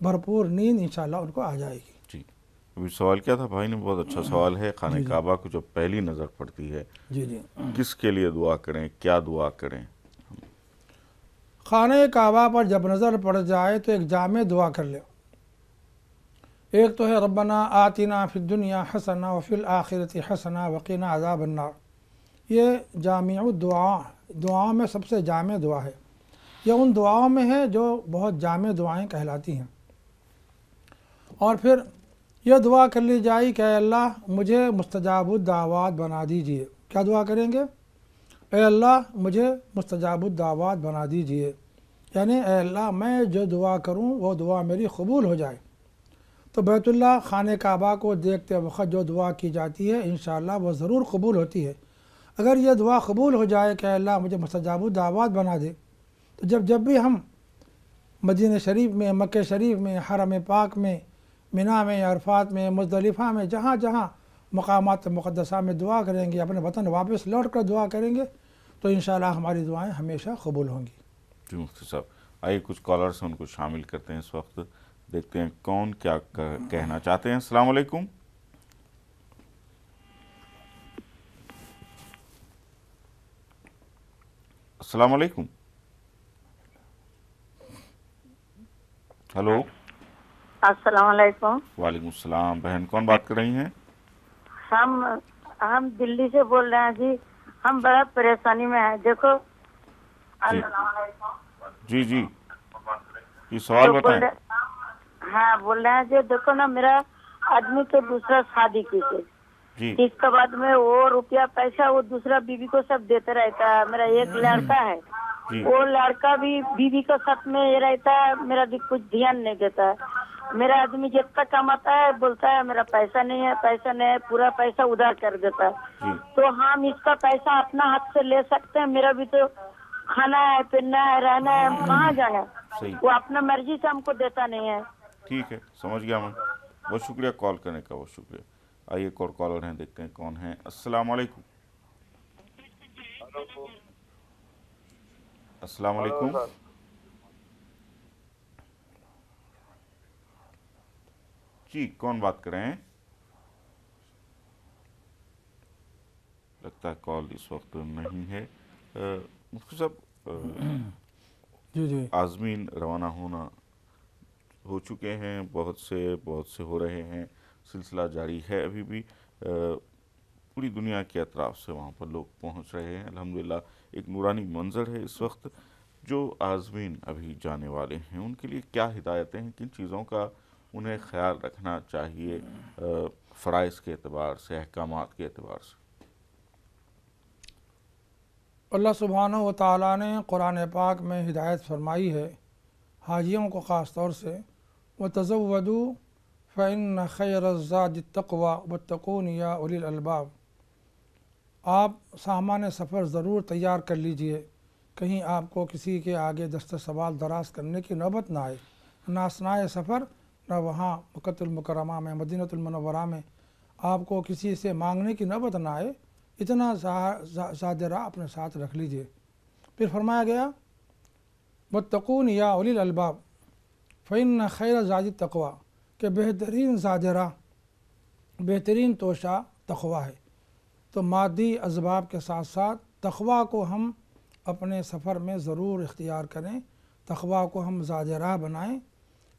B: بھرپور نیند انشاءاللہ ان کو آ جائے گی.
A: جی ابھی سوال کیا تھا بھائی نے، بہت اچھا سوال ہے. خانہ کعبہ کو جب پہلی نظر پڑتی ہے
B: جی جی
A: کس کے لیے دعا کریں، کیا دعا کریں؟
B: خانہ کعبہ پر جب نظر پڑ جائے تو ایک جامع دعا کر لے. ایک تو ہے ربنا آتنا فی الدنیا حسنہ وفی الآخرۃ حسنہ وقنا عذاب النار. یہ جامع دعاؤں میں سب سے جامع دعا ہے. یہ ان دعاؤں میں ہے جو بہت جامع دعائیں کہلاتی ہیں. اور پھر یہ دعا کر لی جائے کہ اے اللہ مجھے مستجاب الدعوات بنا دیجئے. کیا دعا کریں گے؟ اے اللہ مجھے مستجاب الدعوات بنا دیجئے، یعنی اے اللہ میں جو دعا کروں وہ دعا میری قبول ہو جائے. تو بیت اللہ خانہ کعبہ کو دیکھتے وقت جو دعا کی جاتی ہے انشاءاللہ وہ ضرور قبول ہوتی ہے. اگر یہ دعا قبول ہو جائے کہ اے اللہ مجھے مستجاب الدعوات بنا دے، تو جب بھی ہم مدینہ شریف میں، مکہ شریف میں، حرم پاک میں، منی میں، عرفات میں، مزدلفہ میں، جہاں جہاں مقامات مقدسہ میں دعا کریں گے، اپنے وطن واپس لوٹ کر دعا کریں گے تو انشاءاللہ ہماری دعائیں ہمیشہ قبول ہوں گی.
A: جی مفتی صاحب آئیے کچھ کالرز ہیں ان کو شامل کرتے ہیں اس وقت، دیکھتے ہیں کون کیا کہنا چاہتے ہیں. السلام علیکم. السلام علیکم. ہلو.
D: السلام علیکم.
A: وعلیکم السلام. بہن کون بات کر رہی ہیں؟
D: ہم دلی سے بول رہے ہیں جی. ہم بڑا پریشانی میں ہیں. دیکھو
A: جی جی یہ سوال بتائیں.
D: ہاں بول رہے ہیں جی. دیکھو نا میرا آدمی تو دوسرا شادی کی تھی
A: جی،
D: اس کے بعد میں وہ روپیہ پیسہ وہ دوسرا بیوی کو سب دیتے رہتا ہے. میرا ایک لڑکا ہے وہ لڑکا بھی بیوی کے ساتھ میں یہ رہتا ہے، میرا بھی کچھ دھیان نہیں دیتا ہے. میرا آدمی جتنا کماتا ہے بولتا ہے میرا پیسہ نہیں ہے، پیسہ نہیں ہے، پورا پیسہ ادھار کر دیتا ہے. تو ہم اس کا پیسہ اپنا ہاتھ سے لے سکتے ہیں؟ میرا بھی تو کھانا ہے، پہننا ہے، رہنا ہے، ہم کہاں جائیں؟ وہ اپنا مرضی سے ہم کو دیتا نہیں ہے.
A: ٹھیک ہے سمجھ گیا میں. بہت شکریہ کال کرنے کا، بہت شکریہ. آئیے ایک اور کالر ہیں، دیکھتے ہیں کون ہیں. السلام علیکم. السلام علیکم. جی کون بات کر رہے ہیں؟ لگتا ہے کال اس وقت نہیں ہے. مفتی صاحب
B: جی
A: عازمین روانہ ہو چکے ہیں، بہت سے ہو رہے ہیں، سلسلہ جاری ہے ابھی بھی. پوری دنیا کے اطراف سے وہاں پر لوگ پہنچ رہے ہیں. الحمدللہ ایک نورانی منظر ہے اس وقت. جو عازمین ابھی جانے والے ہیں ان کے لیے کیا ہدایتیں ہیں، کن چیزوں کا انہیں خیال رکھنا چاہیے فرائض کے اعتبار سے، احکامات کے اعتبار سے؟
B: اللہ سبحانہ و تعالیٰ نے قرآن پاک میں ہدایت فرمائی ہے حاجیوں کو خاص طور سے، وَتَزَوَّدُوا فَإِنَّ خَيْرَ الزَّادِ التَّقْوَىٰ وَاتَّقُونِ يَا أُولِي الْأَلْبَابِ، آپ سامان سفر ضرور تیار کر لیجئے، کہیں آپ کو کسی کے آگے دست سوال دراز کرنے کی نوبت نہ آئے، نہ اثناء سفر نہ وہاں مکۃ المکرمہ میں مدینۃ المنورہ میں آپ کو کسی سے مانگنے کی نوبت نہ آئے، اتنا زادرہ اپنے ساتھ رکھ لیجئے۔ پھر فرمایا گیا واتقون یا اولی الالباب فإن خیر زاد التقویٰ، کہ بہترین زادرہ، بہترین توشہ تقویٰ ہے۔ تو مادی اسباب کے ساتھ ساتھ تقویٰ کو ہم اپنے سفر میں ضرور اختیار کریں، تقویٰ کو ہم زادرہ بنائیں۔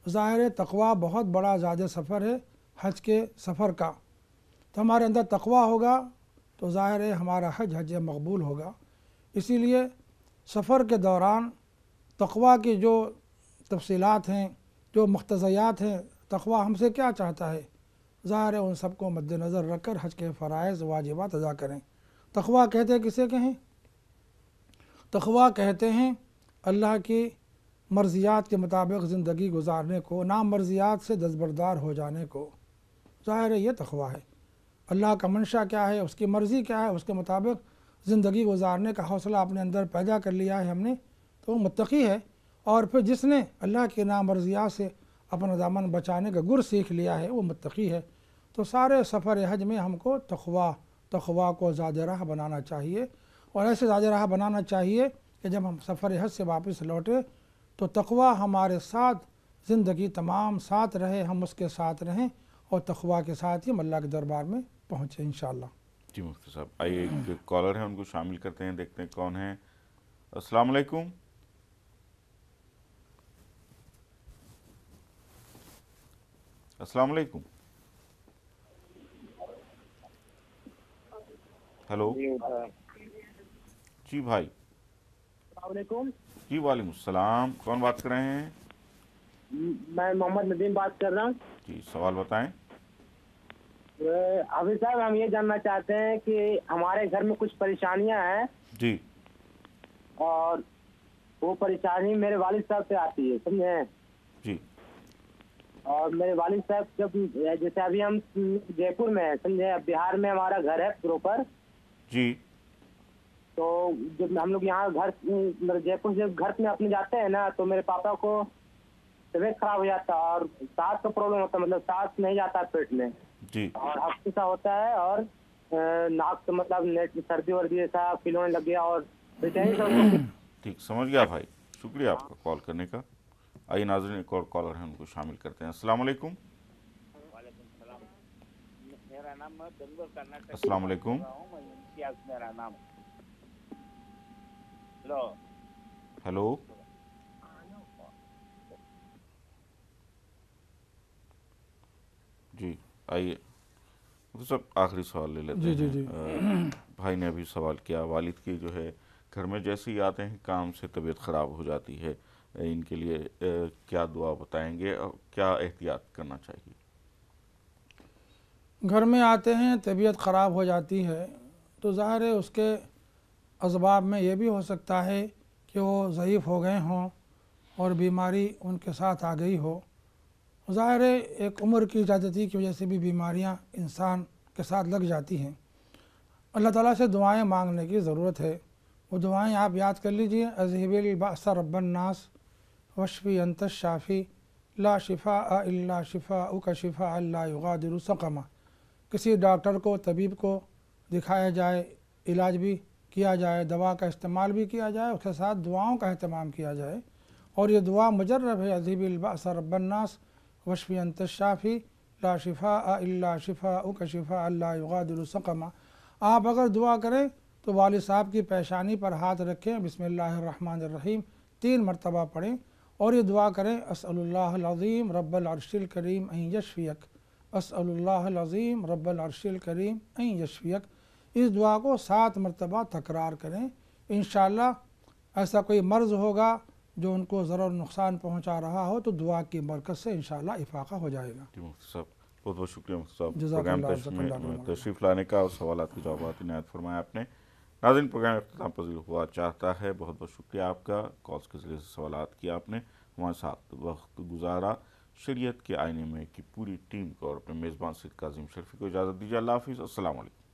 B: ظاہر تقویٰ بہت بڑا زاد سفر ہے حج کے سفر کا، تو ہمارے اندر تقویٰ ہوگا تو ظاہر ہے ہمارا حج مقبول ہوگا۔ اسی لیے سفر کے دوران تقویٰ کی جو تفصیلات ہیں، جو مقتضیات ہیں، تقویٰ ہم سے کیا چاہتا ہے، ظاہر ہے ان سب کو مد نظر رکھ کر حج کے فرائض واجبات ادا کریں۔ تقویٰ کہتے کسے کہیں؟ تقویٰ کہتے ہیں اللہ کی مرضیات کے مطابق زندگی گزارنے کو، نامرضیات سے دستبردار ہو جانے کو، ظاہر ہے یہ تقویٰ ہے۔ اللہ کا منشا کیا ہے، اس کی مرضی کیا ہے، اس کے مطابق زندگی گزارنے کا حوصلہ اپنے اندر پیدا کر لیا ہے ہم نے، تو وہ متقی ہے۔ اور پھر جس نے اللہ کی نامرضیات سے اپنا دامن بچانے کا گر سیکھ لیا ہے وہ متقی ہے۔ تو سارے سفر حج میں ہم کو تقویٰ کو زاد راہ بنانا چاہیے، اور ایسے زاد راہ بنانا چاہیے کہ جب ہم سفر حج سے واپس لوٹے تو تقویٰ ہمارے ساتھ زندگی تمام ساتھ رہے، ہم اس کے ساتھ رہیں، اور تقویٰ کے ساتھ ہی ہم اللہ کے دربار میں پہنچے انشاءاللہ۔
A: جی مفتی صاحب، آئیے ایک کالر ہیں ان کو شامل کرتے ہیں، دیکھتے ہیں کون ہیں۔ السلام علیکم۔ السلام علیکم۔ ہیلو جی بھائی۔
M: السلام علیکم۔
A: جی وعلیکم السلام، کون بات کر رہے ہیں؟
M: میں محمد ندیم بات کر رہا ہوں۔
A: جی سوال بتائیں۔
M: حافظ صاحب، ہم یہ جاننا چاہتے ہیں کہ ہمارے گھر میں کچھ پریشانیاں ہیں
A: جی،
M: اور وہ پریشانی میرے والد صاحب سے آتی ہے، سمجھے
A: جی،
M: اور میرے والد صاحب جب جیسے ابھی ہم جے پور میں ہیں، سمجھے بہار میں ہمارا گھر ہے پروپر،
A: جی،
M: تو جب ہم لوگ یہاں گھر جے پور سے گھر میں اپنے جاتے ہیں نا، تو میرے پاپا کو طبیعت خراب ہو جاتا ہے اور سانس کا پرابلم ہوتا ہے، مطلب سانس نہیں جاتا ہے پیٹ میں،
A: جی، اور
M: ہفتہ سا ہوتا ہے، اور ناک مطلب سردی وردی ایسا فیل ہونے لگ گیا، اور
A: ٹھیک سمجھ گیا بھائی، شکریہ آپ کا کال کرنے کا۔ آئیے ناظرین ایک اور کالر ہیں ان کو شامل کرتے ہیں۔ السلام علیکم۔
K: وعلیکم السلام، میرا نام بنگلور کرناٹک۔
A: السلام علیکم۔
K: امتیاز میرا نام۔ ہلو
A: ہیلو، جی آئیے سب آخری سوال لے لیتے ہیں۔
B: جی
A: بھائی نے ابھی سوال کیا، والد کی جو ہے گھر میں جیسے ہی آتے ہیں کام سے طبیعت خراب ہو جاتی ہے، ان کے لیے کیا دعا بتائیں گے اور کیا احتیاط کرنا چاہیے؟
B: گھر میں آتے ہیں طبیعت خراب ہو جاتی ہے تو ظاہر ہے اس کے اسباب میں یہ بھی ہو سکتا ہے کہ وہ ضعیف ہو گئے ہوں اور بیماری ان کے ساتھ آ گئی ہو۔ ظاہر ہے ایک عمر کی زیادتی کی وجہ سے بھی بیماریاں انسان کے ساتھ لگ جاتی ہیں۔ اللہ تعالیٰ سے دعائیں مانگنے کی ضرورت ہے، وہ دعائیں آپ یاد کر لیجئے۔ اذہب البأس رب الناس واشفی انت الشافی لا شفاء الا شفاءک شفاء لا یغادر سقما۔ کسی ڈاکٹر کو، طبیب کو دکھایا جائے، علاج بھی کیا جائے، دوا کا استعمال بھی کیا جائے، اس کے ساتھ دعاؤں کا اہتمام کیا جائے، اور یہ دعا مجرب ہے۔ اذہب البأس رب الناس واشفی انت الشافی لا شفاء الا شفاءک شفاء لا یغادر سقما۔ آپ اگر دعا کریں تو والد صاحب کی پیشانی پر ہاتھ رکھیں، بسم اللہ الرحمن الرحیم 3 مرتبہ پڑھیں، اور یہ دعا کریں، اسأل اللہ العظیم رب العرش الکریم ان یشفیک، اسأل اللہ العظیم رب العرش الکریم ان یشفیک۔ اس دعا کو 7 مرتبہ تکرار کریں۔ انشاءاللہ ایسا کوئی مرض ہوگا جو ان کو ضرر نقصان پہنچا رہا ہو تو دعا کی برکت سے انشاءاللہ افاقہ ہو جائے گا۔
A: مفتی صاحب بہت شکریہ مفتی صاحب،
B: جزاک
A: پروگرام
B: اللہ
A: میں تشریف لانے کا اور سوالات کے جوابات عنایت فرمایا آپ نے۔ ناظرین پروگرام اختتام پذیر ہوا چاہتا ہے. بہت بہت شکریہ آپ کا. کالز کے ذریعے سے سوالات کیا آپ نے, ہمارے ساتھ وقت گزارا. شریعت کے آئینے میں کی پوری ٹیم کو اور اپنے میزبان سید کاظم شرفی کو اجازت دیجیے. اللہ حافظ. السلام علیکم.